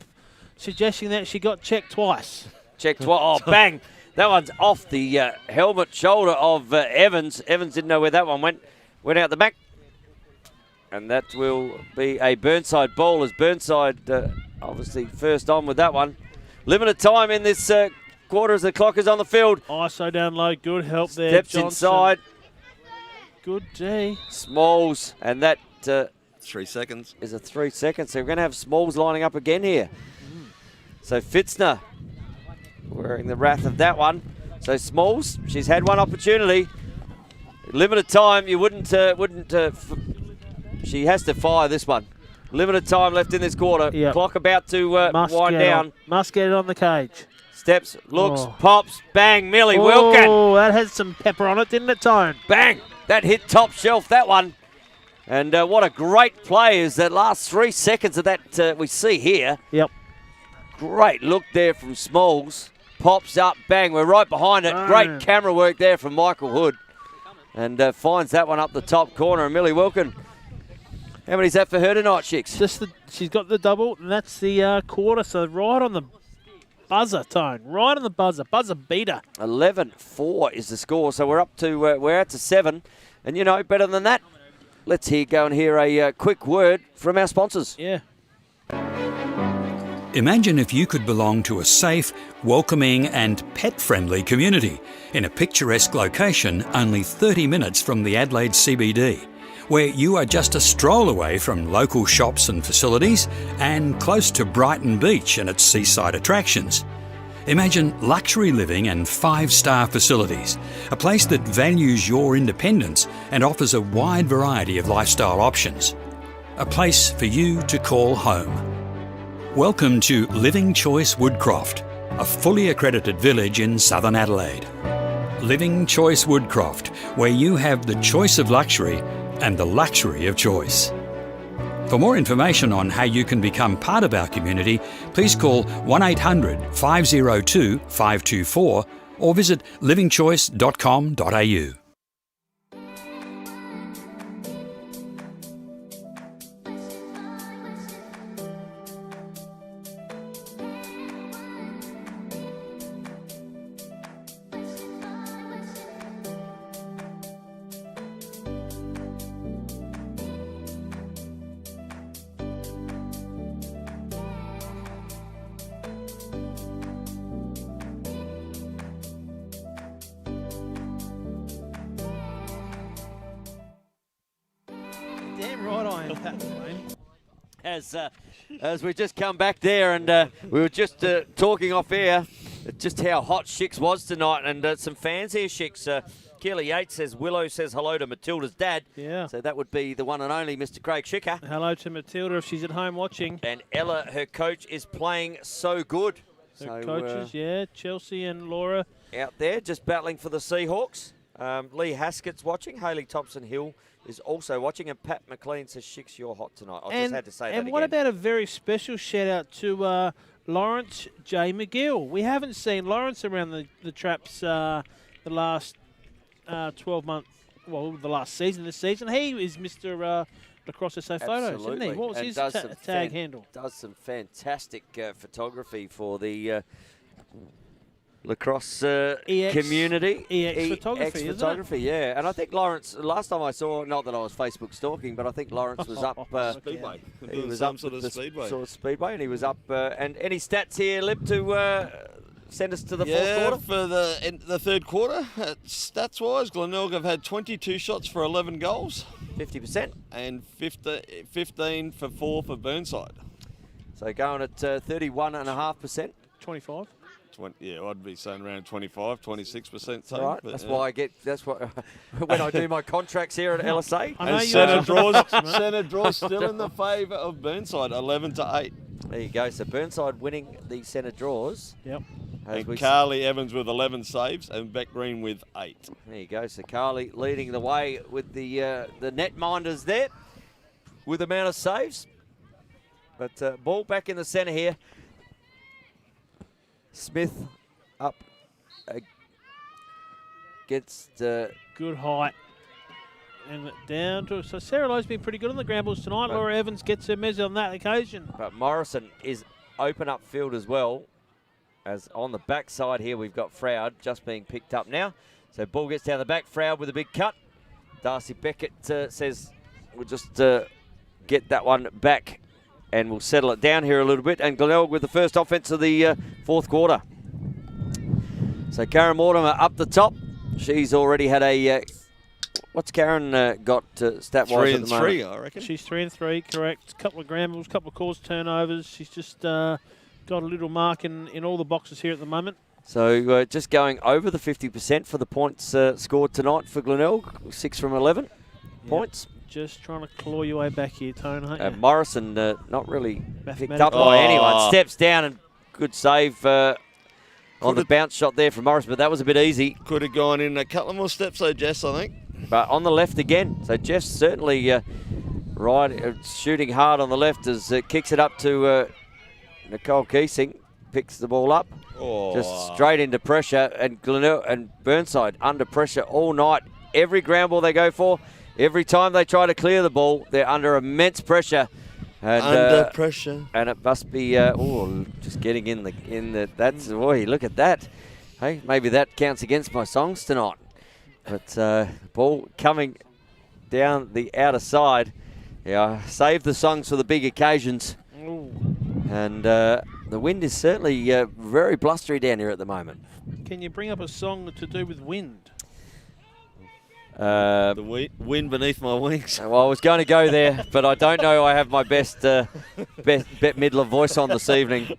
suggesting that she got checked twice. Checked twice. Oh, bang. That one's off the helmet shoulder of Evans. Evans didn't know where that one went. Went out the back. And that will be a Burnside ball as Burnside obviously first on with that one. Limited time in this quarter as the clock is on the field. ISO down low. Good help there, Steps Johnson. inside. Good D. Smalls. And that 3 seconds. Is a 3 seconds. So we're going to have Smalls lining up again here. So Fitzner wearing the wrath of that one. So Smalls, she's had one opportunity. Limited time, you wouldn't she has to fire this one. Limited time left in this quarter. Yep. Clock about to wind down. Must get it on the cage. Steps, looks, pops, bang, Millie Wilkin. Oh, that had some pepper on it, didn't it, Tone? Bang, that hit top shelf, that one. And what a great play is that last 3 seconds of that we see here. Yep. Great look there from Smalls. Pops up, bang, we're right behind it. Great camera work there from Michael Hood. And finds that one up the top corner. And Millie Wilkin, how many's that for her tonight, Chicks? She's got the double, and that's the quarter. So right on the buzzer, Tone. Right on the buzzer. Buzzer beater. 11-4 is the score. So we're up to we're out to 7. And you know, better than that, let's go and hear a quick word from our sponsors. Yeah. Imagine if you could belong to a safe, welcoming and pet-friendly community in a picturesque location only 30 minutes from the Adelaide CBD, where you are just a stroll away from local shops and facilities and close to Brighton Beach and its seaside attractions. Imagine luxury living and 5-star facilities, a place that values your independence and offers a wide variety of lifestyle options. A place for you to call home. Welcome to Living Choice Woodcroft, a fully accredited village in southern Adelaide. Living Choice Woodcroft, where you have the choice of luxury and the luxury of choice. For more information on how you can become part of our community, please call 1800 502 524 or visit livingchoice.com.au. Damn right I am, Pat Wayne. As we just come back there, and we were just talking off air just how hot Shix was tonight, and some fans here, Shix. Keely Yates says Willow says hello to Matilda's dad. Yeah. So that would be the one and only Mr. Craig Schicker. Hello to Matilda if she's at home watching. And Ella, her coach, is playing so good. Her coaches, yeah, Chelsea and Laura. Out there, just battling for the Seahawks. Lee Haskett's watching. Hayley Thompson-Hill is also watching. And Pat McLean says, Shix, you're hot tonight. I just had to say that again. And what about a very special shout-out to Lawrence J. McGill? We haven't seen Lawrence around the traps the last 12 months, well, the last season, this season. He is Mr. across SA Photos, didn't he? What was his tag handle? Does some fantastic photography for the lacrosse community. EX photography, photography, yeah. And I think Lawrence, last time I saw, not that I was Facebook stalking, but I think Lawrence was up. Speedway. He was some up sort of speedway. Sort of speedway, and he was up. And any stats here, Lip, to send us to the fourth quarter? For the third quarter, stats-wise, Glenelg have had 22 shots for 11 goals. 50%. And 15 for 4 for Burnside. So going at 31.5%. 25. Yeah, I'd be saying around 25, 26%. Right, that's why I get. That's what when I do my contracts here at LSA. And centre draws still in the favour of Burnside, 11-8. There you go. So Burnside winning the centre draws. Yep. And Carly Evans with 11 saves and Beck Green with 8. There you go. So Carly leading the way with the netminders there with the amount of saves. But ball back in the centre here. Smith up against... good height. And down to... So Sarah Lowe's been pretty good on the ground balls tonight. Laura Evans gets her measure on that occasion. But Morrison is open up field as well. As on the backside here, we've got Froud just being picked up now. So ball gets down the back. Froud with a big cut. Darcy Beckett says we'll just get that one back and we'll settle it down here a little bit. And Glenelg with the first offense of the fourth quarter. So Karen Mortimer up the top. She's already had a... what's Karen got stat-wise at the moment? 3 and 3, I reckon. She's 3 and 3, correct. Couple of ground balls, couple of calls, turnovers. She's just got a little mark in all the boxes here at the moment. So just going over the 50% for the points scored tonight for Glenelg. 6 from 11 points. Just trying to claw your way back here, Tone, aren't you? Morrison not really picked up by anyone. Steps down and good save on the bounce shot there from Morrison, but that was a bit easy. Could have gone in a couple more steps though, Jess, I think. But on the left again. So Jeff's certainly shooting hard on the left as kicks it up to Nicole Keesing. Picks the ball up. Just straight into pressure. And Glenelg and Burnside under pressure all night. Every ground ball they go for, every time they try to clear the ball, they're under immense pressure. And, under pressure. And it must be just getting in the that's look at that. Hey, maybe that counts against my songs tonight. But ball coming down the outer side. Yeah, save the songs for the big occasions. Ooh. And the wind is certainly very blustery down here at the moment. Can you bring up a song to do with wind? The wind beneath my wings. Well, I was going to go there, but I don't know I have my best Bette Midler voice on this evening.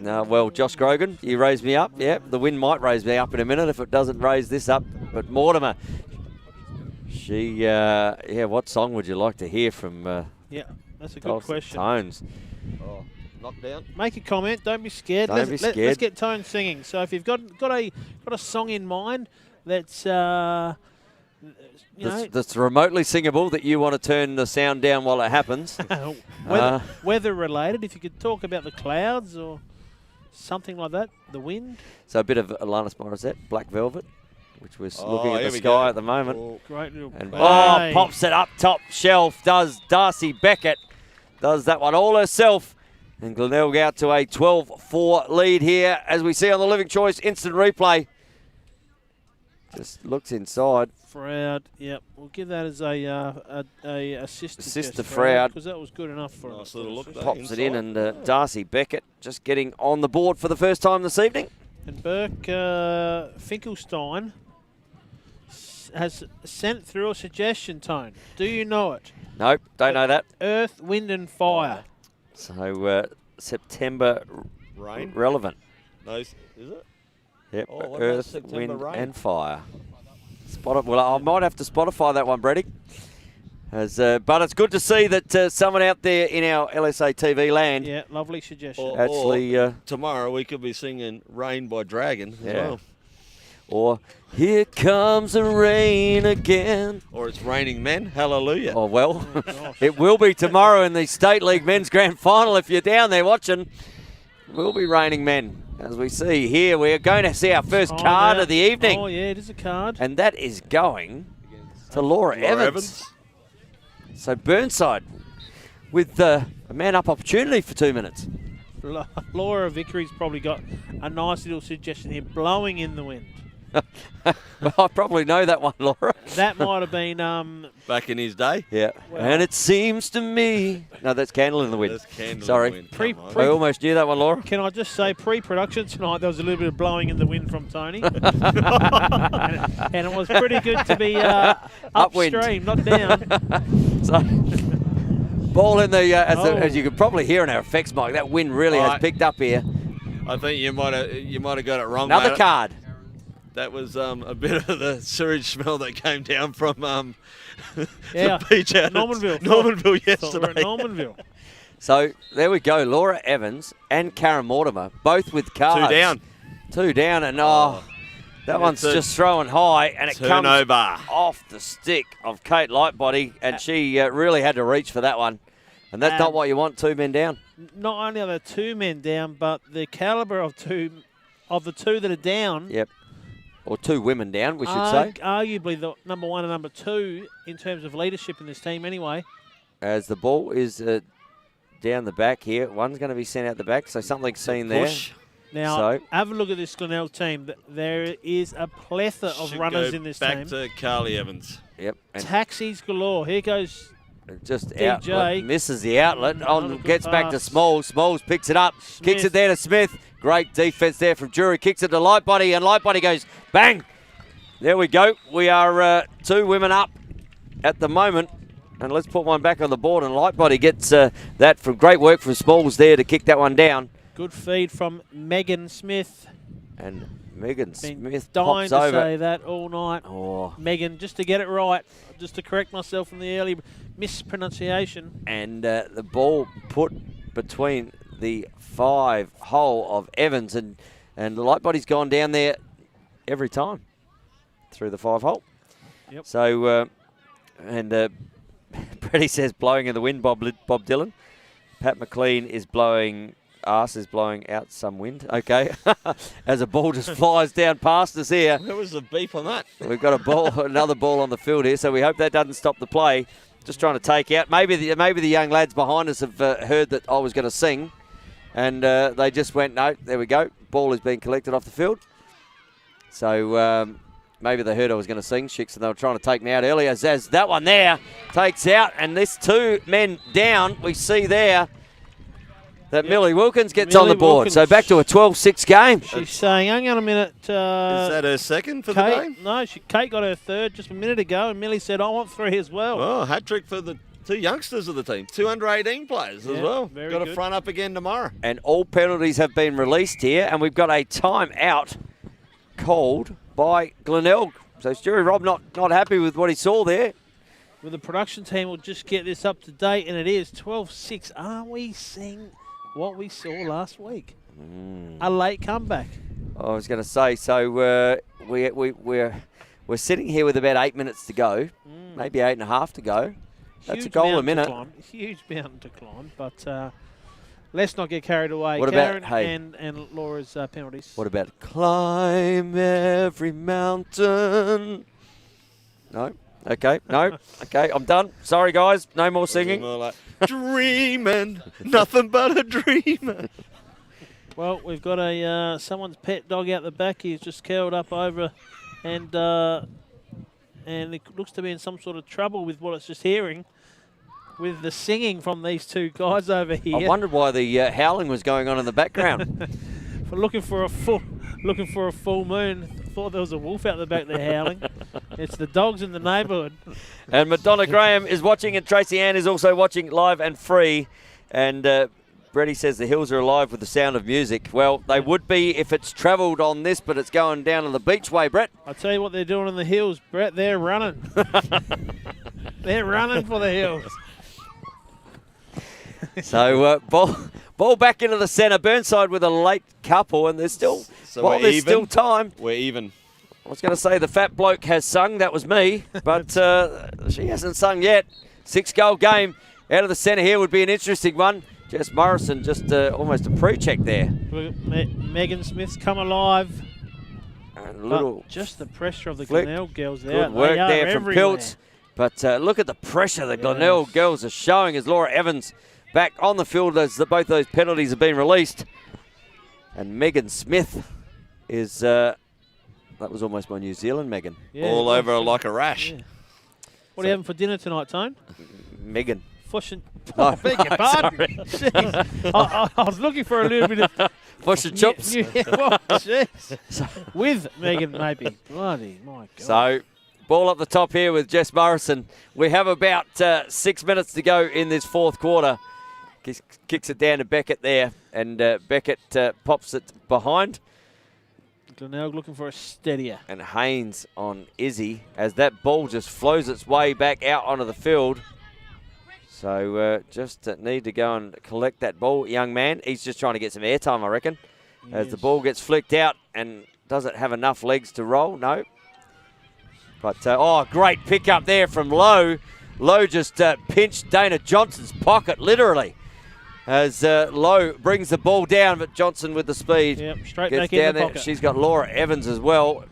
No, well, Josh Grogan, you raised me up. Yeah, the wind might raise me up in a minute if it doesn't raise this up. But Mortimer, she, what song would you like to hear from? Yeah, that's a good question. Tones. Knocked down. Make a comment. Don't be scared. Let's get Tone singing. So if you've got a song in mind that's that's remotely singable that you want to turn the sound down while it happens. Weather related. If you could talk about the clouds or something like that, the wind. So a bit of Alanis Morissette, Black Velvet, which we're looking at the sky at the moment. Great little and pops it up top shelf. Does Darcy Beckett. Does that one all herself. And Glenelg out to a 12-4 lead here, as we see on the Living Choice instant replay. Just looks inside. Froud, yep. We'll give that as a assist to Froud, because that was good enough for nice little look. Pops inside. it in, and Darcy Beckett just getting on the board for the first time this evening. And Burke Finkelstein has sent through a suggestion, Tone. Do you know it? Nope, don't know that. Earth, Wind and Fire. So September rain relevant. No, is it? Yep, Earth, Wind and Fire. Well, I might have to Spotify that one, Brady. But it's good to see that someone out there in our LSA TV land. Yeah, lovely suggestion. Actually, tomorrow we could be singing Rain by Dragon as well. Or Here Comes the Rain Again. Or It's Raining Men. Hallelujah. Oh, well, it will be tomorrow in the State League Men's Grand Final. If you're down there watching, it will be raining men. As we see here, we're going to see our first card of the evening. Oh, yeah, it is a card. And that is going to Laura Evans. So Burnside with a man-up opportunity for 2 minutes. Laura Vickery's probably got a nice little suggestion here, blowing in the wind. Well, I probably know that one, Laura. That might have been... back in his day? Yeah. Well, and it seems to me... No, that's Candle in the Wind. That's Candle Sorry. in the Wind. I almost knew that one, Laura. Can I just say, pre-production tonight, there was a little bit of blowing in the wind from Tony. and it was pretty good to be upstream, not down. So, ball in the... as you can probably hear in our effects mic, that wind really has picked up here. I think you might have got it wrong. Another card. That was a bit of the sewage smell that came down from Yeah, the beach out Normanville yesterday. Normanville. So there we go. Laura Evans and Karen Mortimer, both with cards. 2 down. 2 down, and that one's just throwing high, and it comes off the stick of Kate Lightbody, and she really had to reach for that one. And that's not what you want, 2 men down. Not only are there 2 men down, but the calibre of the two that are down. Yep. Or 2 women down, we should say. Arguably the number 1 and number 2 in terms of leadership in this team anyway. As the ball is down the back here. One's going to be sent out the back, so something's seen there. Now, have a look at this Glenelg team. There is a plethora of runners in this team. Back to Carly Evans. Yep. And taxis galore. Here goes just DJ. Outlet, misses the outlet. Gets back to Smalls. Smalls picks it up. Smith. Kicks it there to Smith. Great defense there from Jury. Kicks it to Lightbody, and Lightbody goes bang. There we go. We are 2 women up at the moment. And let's put one back on the board, and Lightbody gets that from great work from Smalls there to kick that one down. Good feed from Megan Smith. And Megan Smith dying pops to over. say that all night. Megan, just to get it right, just to correct myself from the early mispronunciation. And the ball put between the 5 hole of Evans, and the Lightbody's gone down there every time through the 5 hole. Yep. So, Brady says blowing in the wind, Bob Dylan. Pat McLean is blowing out some wind. Okay. As a ball just flies down past us here. Where was the beep on that? We've got another ball on the field here, so we hope that doesn't stop the play. Just trying to take out. Maybe the young lads behind us have heard that I was going to sing, and they just went, no, there we go. Ball is being collected off the field. So maybe they heard I was going to sing, Shicks, and they were trying to take me out earlier. As that one there takes out, and this 2 men down, we see there that Millie Wilkins gets on the board. So back to a 12-6 game. She's saying, hang on a minute. Is that her second for the game? No, Kate got her 3rd just a minute ago, and Millie said, I want 3 as well. Oh, hat-trick for the 2 youngsters of the team. 2 under-18 players as well. Got to front up again tomorrow. And all penalties have been released here, and we've got a timeout called by Glenelg. So Stewie Rob not happy with what he saw there. Well, the production team will just get this up to date, and it is 12-6. Are we seeing what we saw last week? A late comeback. I was going to say, so we're sitting here with about 8 minutes to go, maybe 8.5 to go. That's a goal a minute. Huge mountain to climb, but let's not get carried away. What Karen about and Laura's penalties? What about climb every mountain? No. Okay. No. Okay. I'm done. Sorry, guys. No more singing. More like, dreaming, nothing but a dreamer. Well, we've got someone's pet dog out the back. He's just curled up over, and it looks to be in some sort of trouble with what it's just hearing, with the singing from these 2 guys over here. I wondered why the howling was going on in the background. For looking for a full moon. Thought there was a wolf out the back there howling. It's the dogs in the neighbourhood. And Madonna Graham is watching, and Tracy Ann is also watching live and free. And Brady says the hills are alive with the sound of music. Well, they would be if it's travelled on this, but it's going down on the beachway, Brett. I'll tell you what they're doing in the hills, Brett. They're running. They're running for the hills. So ball back into the centre. Burnside with a late couple, and there's still still time. We're even. I was going to say the fat bloke has sung. That was me, but she hasn't sung yet. 6-goal game out of the centre here would be an interesting one. Jess Morrison just almost a pre-check there. Megan Smith's come alive. And just the pressure of the Glenelg girls there. Good work there from Piltz. But look at the pressure the Glenelg girls are showing as Laura Evans back on the field as both those penalties have been released. And Megan Smith is, that was almost my New Zealand Megan. Yeah, all over her like a rash. Yeah. What are you having for dinner tonight, Tone? Megan. Fish and... Oh, beg your pardon. I was looking for a little bit of... Fish and chops. With Megan, maybe. Bloody, my God. So, ball up the top here with Jess Morrison. We have about 6 minutes to go in this fourth quarter. Kicks it down to Beckett there, and Beckett pops it behind. Glenelg looking for a steadier. And Haynes on Izzy as that ball just flows its way back out onto the field. So just need to go and collect that ball, young man. He's just trying to get some airtime, I reckon. As the ball gets flicked out, and does it have enough legs to roll? No. But, great pick up there from Lowe. Lowe just pinched Dana Johnson's pocket, literally. As Lowe brings the ball down, but Johnson with the speed. Yep, straight gets back down in the there. pocket. She's got Laura Evans as well.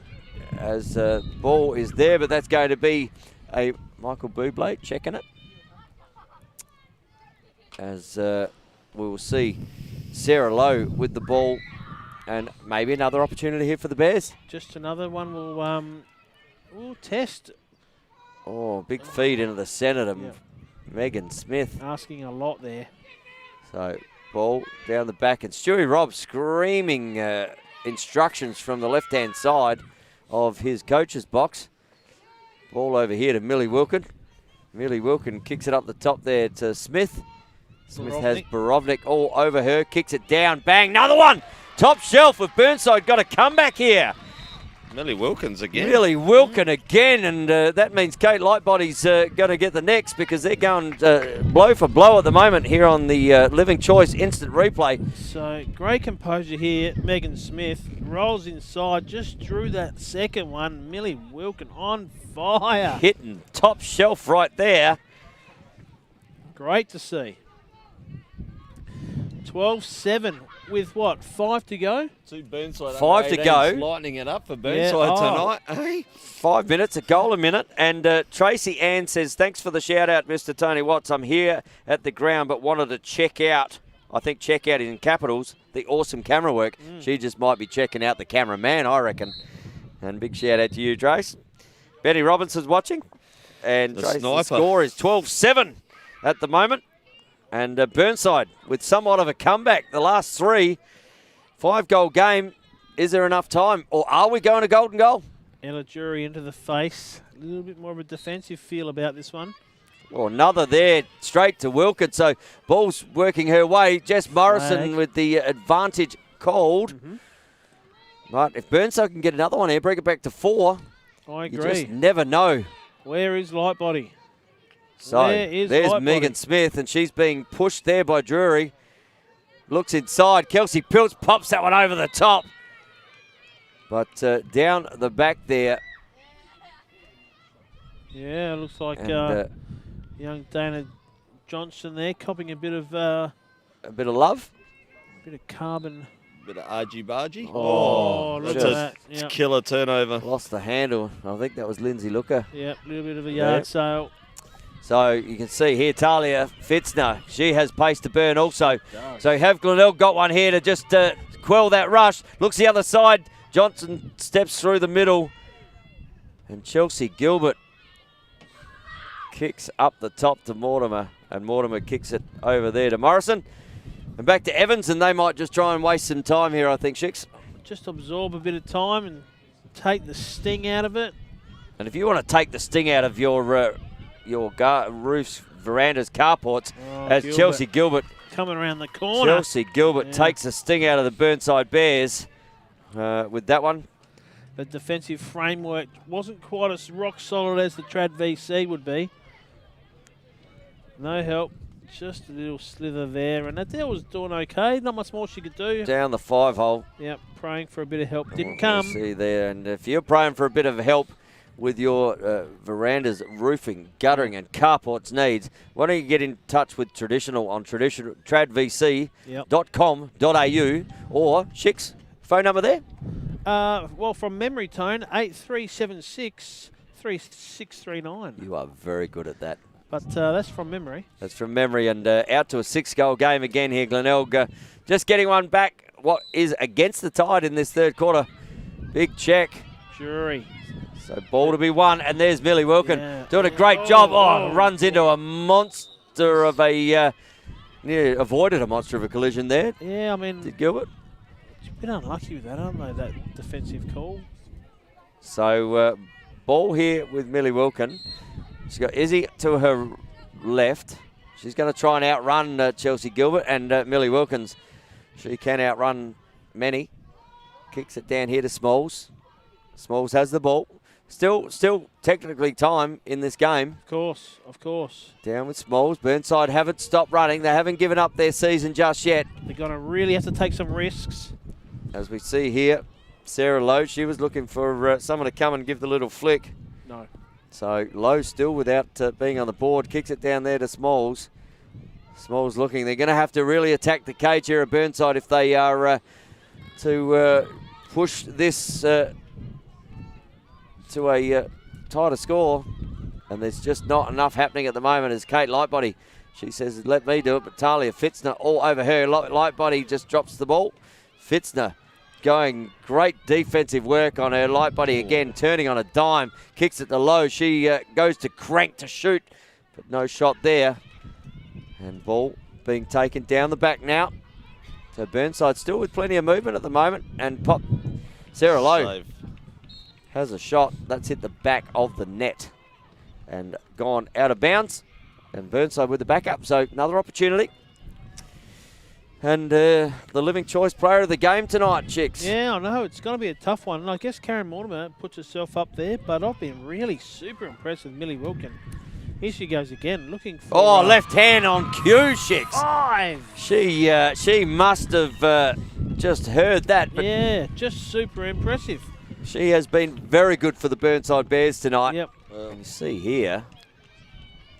As ball is there, but that's going to be a Michael Bublé checking it. As we will see Sarah Lowe with the ball, and maybe another opportunity here for the Bears. Just another one we'll test. Oh, big feed into the centre to Megan Smith. Asking a lot there. So, ball down the back, and Stewie Robb screaming instructions from the left-hand side of his coach's box. Ball over here to Millie Wilkin. Millie Wilkin kicks it up the top there to Smith. Smith has Borovnik all over her, kicks it down, bang, another one! Top shelf with Burnside, got a comeback here. Millie Wilkins again. Millie Wilkin again, and that means Kate Lightbody's going to get the next because they're going blow for blow at the moment here on the Living Choice Instant Replay. So, great composure here. Megan Smith rolls inside, just drew that second one. Millie Wilkin on fire. Hitting top shelf right there. Great to see. 12-7 with what, 5 to go? Two Burnside 5 to go. Lightening it up for Burnside tonight. Hey? 5 minutes, a goal a minute. And Tracy Ann says, thanks for the shout out, Mr. Tony Watts. I'm here at the ground but wanted to check out, I think check out in capitals, the awesome camera work. She just might be checking out the cameraman, I reckon. And big shout out to you, Trace. Benny Robinson's watching. And Trace, the score is 12-7 at the moment. And Burnside with somewhat of a comeback. The last 3, 5-goal game. Is there enough time? Or are we going to golden goal? Ella Jury into the face. A little bit more of a defensive feel about this one. Well, another there, straight to Wilkins. So ball's working her way. Jess Morrison with the advantage called. But if Burnside can get another one here, bring it back to 4. I agree. You just never know. Where is Lightbody? So there's Lightbody? Megan Smith, and she's being pushed there by Drury. Looks inside. Kelsey Pilts pops that one over the top. But down the back there. Yeah, it looks like young Dana Johnson there copping a bit of love. A bit of carbon. Bit of argy-bargy. Oh, look at that. Killer turnover. Lost the handle. I think that was Lindsay Looker. Yep, a little bit of a yard sale. So you can see here Talia Fitzner. She has pace to burn also. So have Glenelg got one here to just quell that rush. Looks the other side. Johnson steps through the middle. And Chelsea Gilbert kicks up the top to Mortimer. And Mortimer kicks it over there to Morrison. And back to Evans, and they might just try and waste some time here, I think, Shix. Just absorb a bit of time and take the sting out of it. And if you want to take the sting out of your roofs, verandas, carports, as Gilbert. Chelsea Gilbert coming around the corner. Chelsea Gilbert takes the sting out of the Burnside Bears with that one. The defensive framework wasn't quite as rock solid as the Trad VC would be. No help. Just a little slither there, and Adele was doing okay. Not much more she could do. Down the 5-hole. Yep, praying for a bit of help. Didn't come. See there, and if you're praying for a bit of help with your verandas, roofing, guttering, and carports needs, why don't you get in touch with Traditional on tradvc.com.au or Shix, phone number there? Well, from memory, Tone, 8376 3.3639. You are very good at that. But that's from memory. That's from memory, and out to a 6-goal game again here. Glenelg just getting one back. What is against the tide in this third quarter? Big check. Jury. So ball to be won, and there's Millie Wilkin doing a great job. Runs into a monster of a... avoided a monster of a collision there. Yeah, I mean... Did Gilbert? It's a bit unlucky with that, aren't they, that defensive call? So ball here with Millie Wilkin. She's got Izzy to her left. She's going to try and outrun Chelsea Gilbert, and Millie Wilkins, she can outrun many. Kicks it down here to Smalls. Smalls has the ball. Still technically time in this game. Of course. Down with Smalls. Burnside haven't stopped running. They haven't given up their season just yet. They're going to really have to take some risks. As we see here, Sarah Lowe, she was looking for someone to come and give the little flick. No. So Lowe still without being on the board. Kicks it down there to Smalls. Smalls looking. They're going to have to really attack the cage here at Burnside if they are to push this to a tighter score. And there's just not enough happening at the moment as Kate Lightbody, she says, let me do it. But Talia Fitzner all over her. Lightbody just drops the ball. Fitzner going great defensive work on her. Lightbody again turning on a dime. Kicks it to Low. She goes to crank to shoot, but no shot there. And ball being taken down the back now. So Burnside still with plenty of movement at the moment. And pop Sarah Lowe has a shot. That's hit the back of the net and gone out of bounds. And Burnside with the backup. So another opportunity. And the living choice player of the game tonight, chicks. Yeah, I know. It's going to be a tough one. And I guess Karen Mortimer puts herself up there, but I've been really super impressed with Millie Wilkin. Here she goes again, looking for... Oh, left hand on cue, chicks. 5. She must have just heard that. But yeah, just super impressive. She has been very good for the Burnside Bears tonight. Yep. And you see here,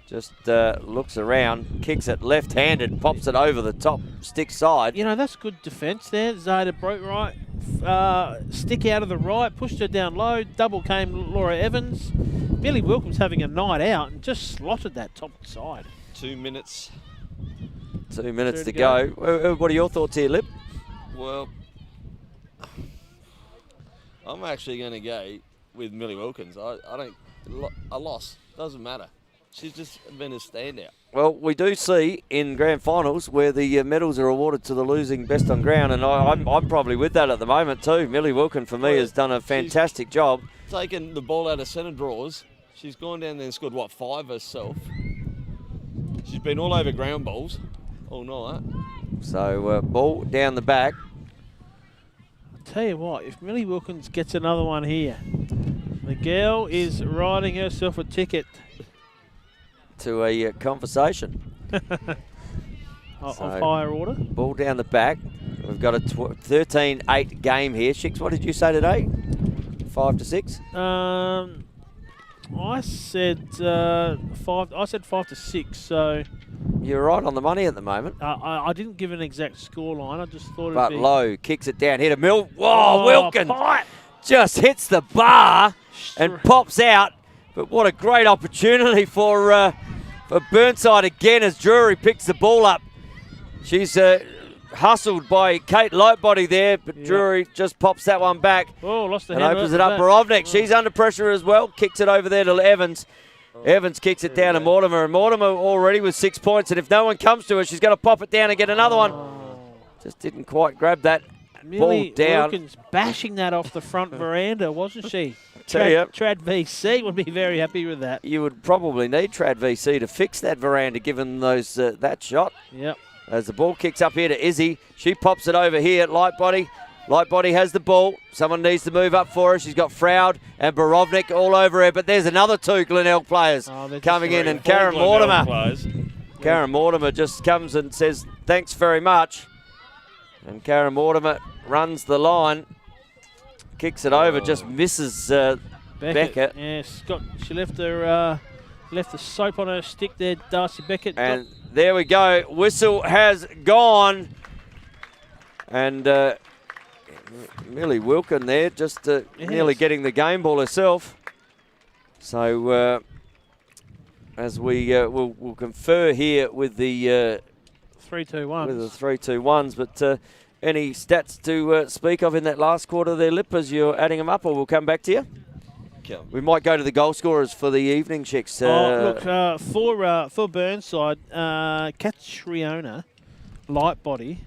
just looks around, kicks it left-handed, pops it over the top stick side. You know, that's good defence there. Zayda broke right, stick out of the right, pushed her down low, double came Laura Evans. Millie Wilkins having a night out and just slotted that top side. 2 minutes. 2 minutes to go. What are your thoughts here, Lip? Well, I'm actually going to go with Millie Wilkins. A loss. Doesn't matter. She's just been a standout. Well, we do see in grand finals where the medals are awarded to the losing best on ground, and I'm probably with that at the moment too. Millie Wilkin, for me, has done a fantastic job. Taken the ball out of centre draws. She's gone down there and scored, 5 herself. She's been all over ground balls all night. So, ball down the back. I'll tell you what, if Millie Wilkins gets another one here, the girl is riding herself a ticket to a conversation. Of higher order. Ball down the back. We've got a 13-8 game here. Shix, what did you say today? 5 to 6? I said 5. I said 5 to 6. So you're right on the money at the moment. I didn't give an exact score line. I just thought. But it'd be... Low kicks it down. Hit a mill. Whoa, Wilkin just hits the bar and pops out. But what a great opportunity for Burnside again as Drury picks the ball up. She's hustled by Kate Lightbody there, but Drury just pops that one back. Oh, lost the and hand opens it up. Borovnik, she's under pressure as well. Kicks it over there to Evans. Evans kicks it down to Mortimer, and Mortimer already with 6 points, and if no one comes to her, she's going to pop it down and get another one. Just didn't quite grab that. Millie ball down. Wilkins bashing that off the front veranda, wasn't she? Trad VC would be very happy with that. You would probably need Trad VC to fix that veranda given those that shot. Yep. As the ball kicks up here to Izzy. She pops it over here at Lightbody. Lightbody has the ball. Someone needs to move up for her. She's got Froud and Borovnik all over her. But there's another 2 Glenelg players coming in. And Karen Mortimer. Karen Mortimer just comes and says, thanks very much. And Karen Mortimer runs the line. Kicks it over, just misses Beckett. Yes, she left her left the soap on her stick there, Darcy Beckett. And there we go. Whistle has gone. And Millie Wilkin there, just nearly getting the game ball herself. So as we we'll confer here with the 3-2-1s. With the 3-2-1s, but any stats to speak of in that last quarter there, Lip, as you're adding them up, or we'll come back to you? We might go to the goal scorers for the evening checks. For Burnside, Catriona, Lightbody,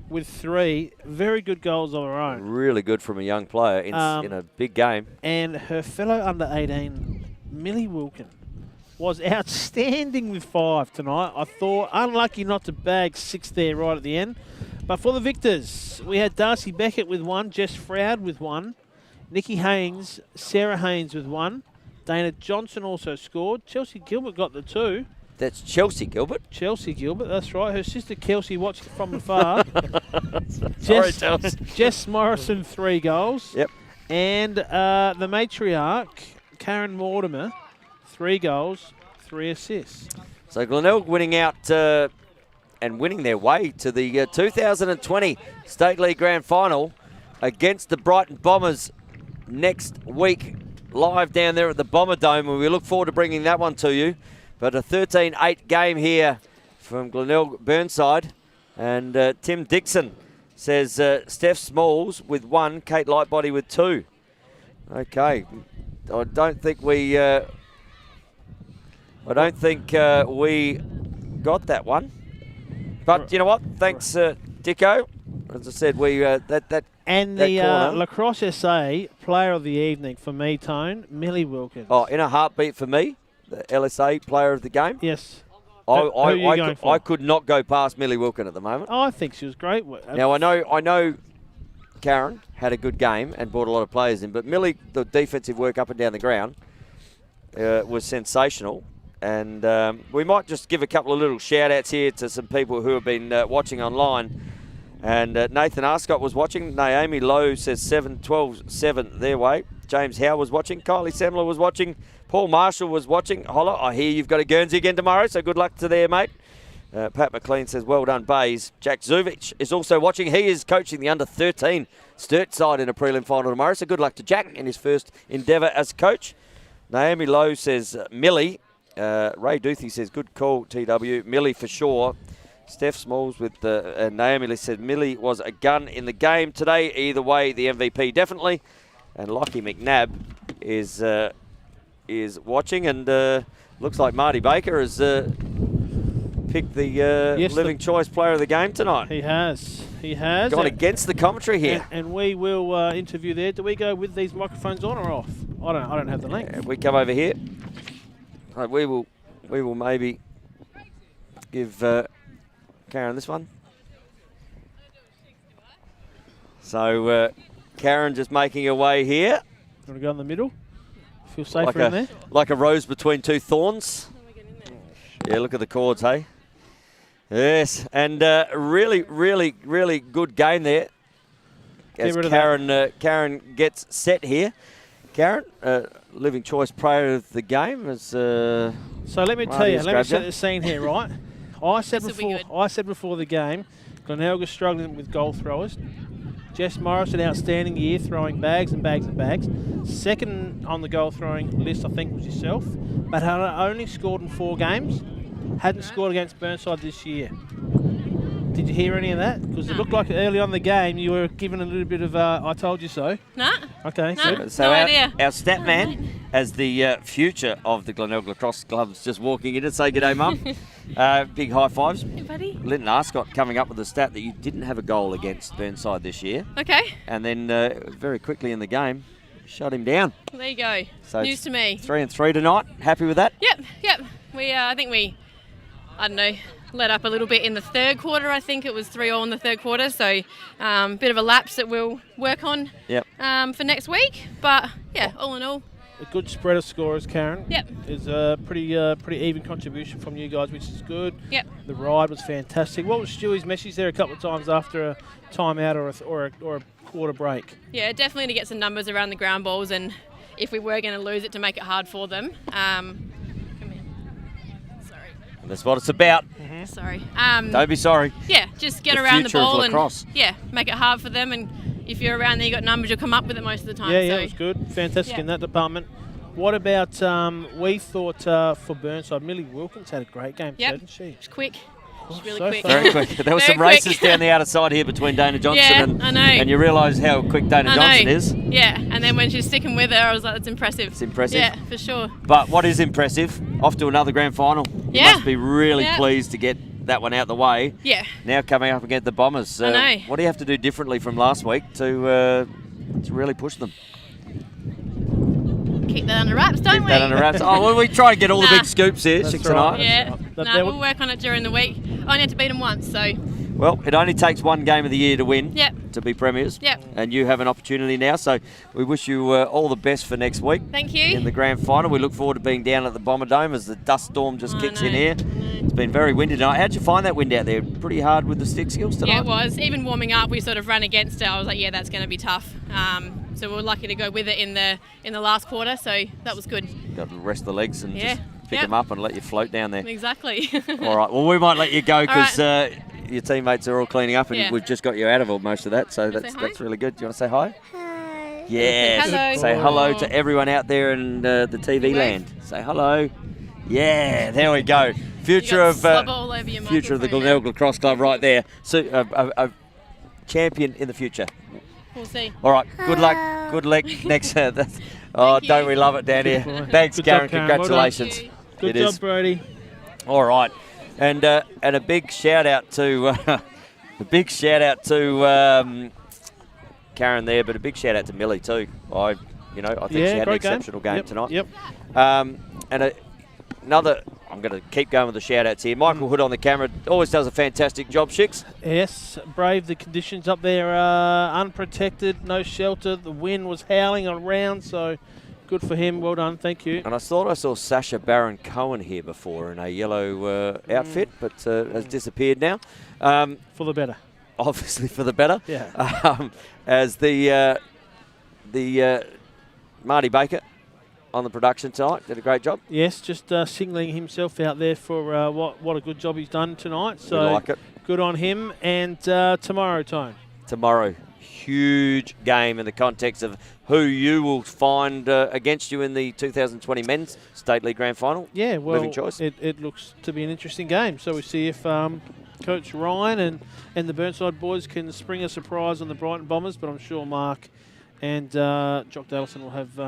with 3 very good goals of her own. Really good from a young player in a big game. And her fellow under 18, Millie Wilkin, was outstanding with 5 tonight. I thought unlucky not to bag 6 there right at the end. But for the victors, we had Darcy Beckett with 1, Jess Froud with 1, Nikki Haynes, Sarah Haynes with 1, Dana Johnson also scored. Chelsea Gilbert got the 2. That's Chelsea Gilbert. Chelsea Gilbert, that's right. Her sister Kelsey watched from afar. Sorry, Chelsea. Jess Morrison, 3 goals. Yep. And the matriarch, Karen Mortimer, 3 goals, 3 assists. So Glenelg winning out and winning their way to the 2020 State League Grand Final against the Brighton Bombers next week, live down there at the Bomber Dome, and we look forward to bringing that one to you. But a 13-8 game here from Glenelg Burnside. And Tim Dixon says Steph Smalls with 1, Kate Lightbody with 2. Okay. I don't think we got that one. But you know what? Thanks, Dicko. As I said, we and the Lacrosse SA Player of the Evening for me, Tone, Millie Wilkins. Oh, in a heartbeat for me, the LSA Player of the Game. Yes. I could not go past Millie Wilkin at the moment. Oh, I think she was great. Now I know Karen had a good game and brought a lot of players in, but Millie, the defensive work up and down the ground was sensational. And we might just give a couple of little shout-outs here to some people who have been watching online. And Nathan Arscott was watching. Naomi Lowe says 7-12-7 their way. James Howe was watching. Kylie Semler was watching. Paul Marshall was watching. Holla, I hear you've got a Guernsey again tomorrow, so good luck to there, mate. Pat McLean says, well done, Bays. Jack Zuvic is also watching. He is coaching the under-13 Sturt side in a prelim final tomorrow, so good luck to Jack in his first endeavour as coach. Naomi Lowe says, Millie. Ray Duthie says, good call, TW. Millie for sure. Steph Smalls with Naomi Lee said, Millie was a gun in the game today. Either way, the MVP definitely. And Lockie McNabb is watching, and looks like Marty Baker has picked the Living Choice Player of the Game tonight. He has. He has. Gone against the commentary here. And we will interview there. Do we go with these microphones on or off? I don't have the length. Yeah, we come over here. We will maybe give Karen this one. So Karen just making her way here. You want to go in the middle? Feel safer in there? Like a rose between two thorns. Yeah, look at the cords, hey? Yes, and really, really, really good game there. As Karen gets set here. Karen, Living Choice Player of the Game. So let me tell you, let me set the scene here, right? I said before the game, Glenelg is struggling with goal throwers. Jess Morris, an outstanding year, throwing bags and bags and bags. Second on the goal throwing list, I think, was yourself, but had only scored in 4 games. Hadn't scored against Burnside this year. Did you hear any of that? Because it looked like early on in the game you were given a little bit of I told you so. No. Okay. No, so no idea. Our stat man, as the future of the Glenelg Lacrosse Club's just walking in and say g'day, Mum. Big high fives. Hey, buddy. Linton Arscott coming up with a stat that you didn't have a goal against Burnside this year. Okay. And then very quickly in the game, shut him down. There you go. So news to me. 3-3 tonight. Happy with that? Yep. I think we let up a little bit in the third quarter. I think it was 3-3 in the third quarter, so bit of a lapse that we'll work on for next week. But yeah, all in all, a good spread of scorers, Karen. Yep. Is a pretty even contribution from you guys, which is good. Yep. The ride was fantastic. What was Stewie's message there a couple of times after a timeout or a quarter break? Yeah, definitely to get some numbers around the ground balls, and if we were going to lose it, to make it hard for them. That's what it's about. Mm-hmm. Sorry. Don't be sorry. Yeah, just get around the ball and make it hard for them. And if you're around there, you got numbers, you'll come up with it most of the time. Yeah, it was good. Fantastic in that department. What about, we thought for Burnside, Millie Wilkins had a great game, didn't she? She's quick. She's really so quick. Very quick. There were some races down the outer side here between Dana Johnson and you realise how quick Dana Johnson is. Yeah, and then when she's sticking with her, I was like, that's impressive. It's impressive. Yeah, for sure. But what is impressive, off to another grand final. You must be really pleased to get that one out the way. Yeah. Now coming up against the Bombers. I know. What do you have to do differently from last week to really push them? Keep that under wraps, don't we? Keep that under wraps. Oh, well, we try and get all the big scoops here tonight. Yeah, we'll work on it during the week. I only had to beat them once, so. Well, it only takes one game of the year to win, to be premiers. Yep. And you have an opportunity now, so we wish you all the best for next week. Thank you. In the grand final. We look forward to being down at the Bomber Dome as the dust storm just kicks in here. It's been very windy tonight. How'd you find that wind out there? Pretty hard with the stick skills tonight? Yeah, it was. Even warming up, we sort of ran against it. I was like, yeah, that's going to be tough. So we were lucky to go with it in the last quarter, so that was good. Got to rest the legs and just pick them up and let you float down there. Exactly. All right, well, we might let you go because your teammates are all cleaning up and we've just got you out of most of that, so that's really good. Do you want to say hi? Hi. Yes. Hello. Say hello to everyone out there in the TV land. Say hello. Yeah, there we go. Future of the Glenelg Lacrosse Club right there. So a champion in the future. We'll see. All right, good luck. Good luck next. Don't we love it down here? Thanks, Good Karen. job, Karen. Congratulations. Good job, Brody. All right, and a big shout out to Karen there, but a big shout out to Millie too. I think she had an exceptional game tonight. Yep. And another. I'm going to keep going with the shout-outs here. Michael Hood on the camera always does a fantastic job, Shicks. Yes, brave. The conditions up there are unprotected, no shelter. The wind was howling around, so good for him. Well done. Thank you. And I thought I saw Sasha Barron-Cohen here before in a yellow outfit, but has disappeared now. For the better. Obviously for the better. Yeah. As the Marty Baker on the production tonight. Did a great job. Yes, just singling himself out there for what a good job he's done tonight. So we like it. Good on him. And tomorrow, Tone. Tomorrow, huge game in the context of who you will find against you in the 2020 Men's State League Grand Final. Yeah, well, Living choice. It looks to be an interesting game. So we see if Coach Ryan and the Burnside boys can spring a surprise on the Brighton Bombers, but I'm sure Mark and Jock Dallison will have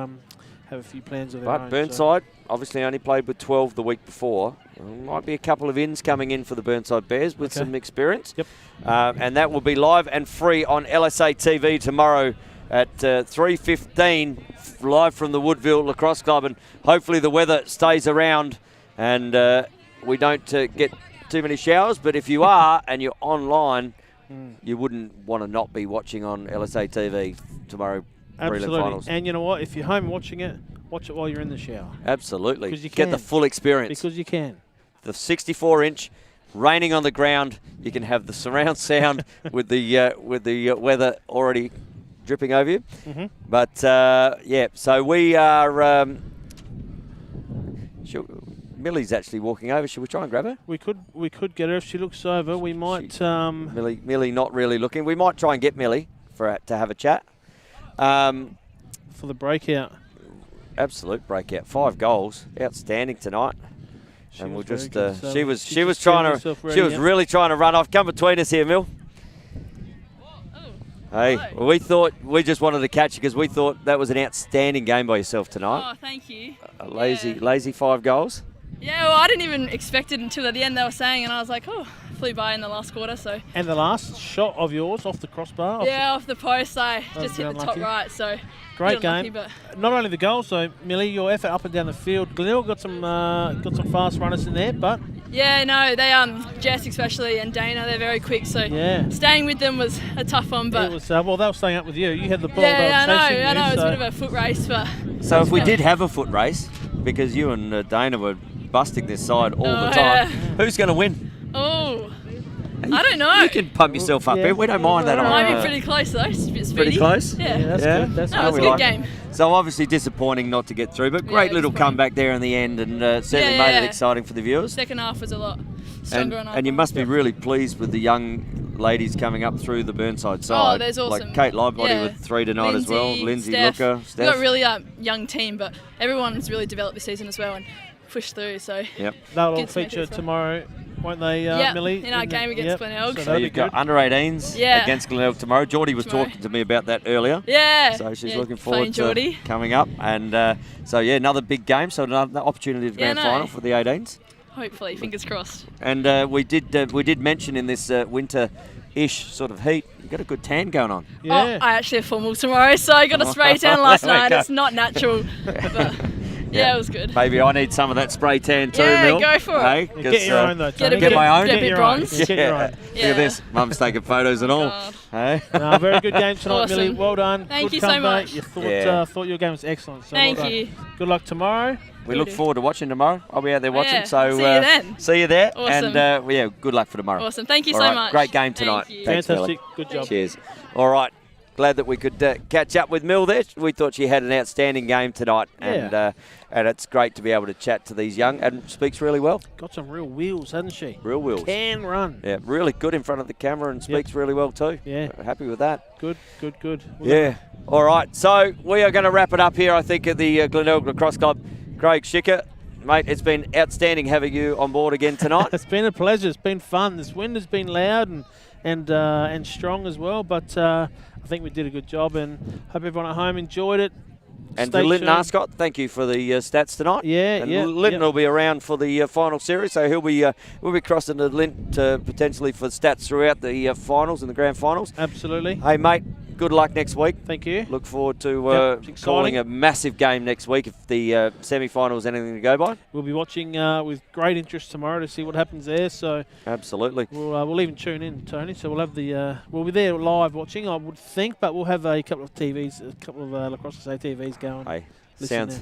a few plans of their own. But Burnside obviously only played with 12 the week before. There might be a couple of ins coming in for the Burnside Bears with some experience. Yep. And that will be live and free on LSA TV tomorrow at 3:15, live from the Woodville Lacrosse Club. And hopefully the weather stays around and we don't get too many showers. But if you are and you're online, you wouldn't want to not be watching on LSA TV tomorrow. Absolutely. And you know what? If you're home watching it, watch it while you're in the shower. Absolutely. Because you get the full experience. Because you can. The 64-inch, raining on the ground. You can have the surround sound with the weather already dripping over you. Mm-hmm. But so we are. Millie's actually walking over. Should we try and grab her? We could get her if she looks over. We might. Millie not really looking. We might try and get Millie to have a chat. For the breakout. Absolute breakout. 5 goals. Outstanding tonight. And we'll just she was really trying to run off. Come between us here, Mill. Hey, well, we thought we just wanted to catch you because we thought that was an outstanding game by yourself tonight. Oh, thank you. A lazy 5 goals. Yeah, well, I didn't even expect it until at the end they were saying, and I was like, oh, flew by in the last quarter. So. And the last shot of yours off the crossbar. Off the post, I just hit the top right. So. Great game. Not only the goals, though, Millie, your effort up and down the field. Glenelg got some fast runners in there, but. Yeah, no, they Jess especially and Dana, they're very quick. So staying with them was a tough one, but. It was they were staying up with you. You had the ball. Yeah, I know. It was a bit of a foot race, but. So if we did have a foot race, because you and Dana were busting this side all the time, who's going to win? Oh. I don't know. You can pump yourself up here. We don't mind that. Might be pretty close though. It's a bit speedy. Pretty close? Yeah. That's good. That's it was a good game. So obviously disappointing not to get through, but great little comeback there in the end and certainly made it exciting for the viewers. Second half was a lot stronger. And you must be really pleased with the young ladies coming up through the Burnside side. Oh, there's awesome. Like Kate Lightbody with 3 tonight as well. Lindsay Looker, Steph. We've got a really young team, but everyone's really developed this season as well and pushed through. So they'll all feature tomorrow, won't they, Millie? In our game against Glenelg. So you've got under 18s against Glenelg tomorrow. Geordie was talking to me about that earlier. Yeah. So she's looking forward to coming up. And another big game. So another opportunity to grand final for the 18s. Hopefully, fingers crossed. And we did mention in this winter-ish sort of heat, you got a good tan going on. Yeah. Oh, I actually have formal tomorrow, so I got a spray tan last night. It's not natural, but it was good. Maybe I need some of that spray tan too, Yeah, Mil. go for it. Hey, get your own though, Tony. Get my own? Get a bit bronze. Get your own. Look at this. Mum's taking photos and all. Hey? No, very good game tonight, Awesome. Millie. Well done. Thank good you so comeback. much. You thought your game was excellent. So Thank well done. you. Good luck tomorrow. We look forward to watching tomorrow. I'll be out there watching. So see you then. See you there. Awesome. And good luck for tomorrow. Awesome. Thank you all so right. much. Great game tonight. Thank you. Thanks, Fantastic. Millie. Good job. Cheers. All right. Glad that we could catch up with Mil there. We thought she had an outstanding game tonight, and it's great to be able to chat to these young, and speaks really well. Got some real wheels, hasn't she? Real wheels. Can run. Yeah, really good in front of the camera and speaks really well too. Yeah. Happy with that. Good. Yeah. All right. So we are going to wrap it up here, I think, at the Glenelg Lacrosse Club. Craig Schicker, mate, it's been outstanding having you on board again tonight. It's been a pleasure. It's been fun. This wind has been loud and strong as well, but I think we did a good job, and hope everyone at home enjoyed it. And to Linton Arscott, thank you for the stats tonight. Linton will be around for the final series, so we'll be crossing to Linton potentially for stats throughout the finals and the grand finals. Absolutely. Hey, mate, good luck next week. Thank you. Look forward to calling a massive game next week if the semi-final is anything to go by. We'll be watching with great interest tomorrow to see what happens there. So absolutely, we'll even tune in, Tony. So we'll have we'll be there live watching, I would think, but we'll have a couple of TVs, a couple of Lacrosse SA TVs going. Hey.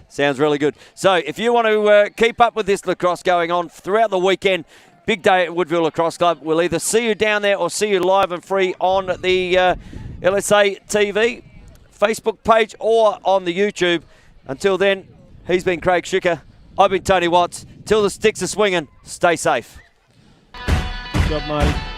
Sounds really good. So if you want to keep up with this lacrosse going on throughout the weekend, big day at Woodville Lacrosse Club. We'll either see you down there or see you live and free on the LSA TV Facebook page or on the YouTube. Until then, he's been Craig Schicker. I've been Tony Watts. Till the sticks are swinging, stay safe. Good job, mate.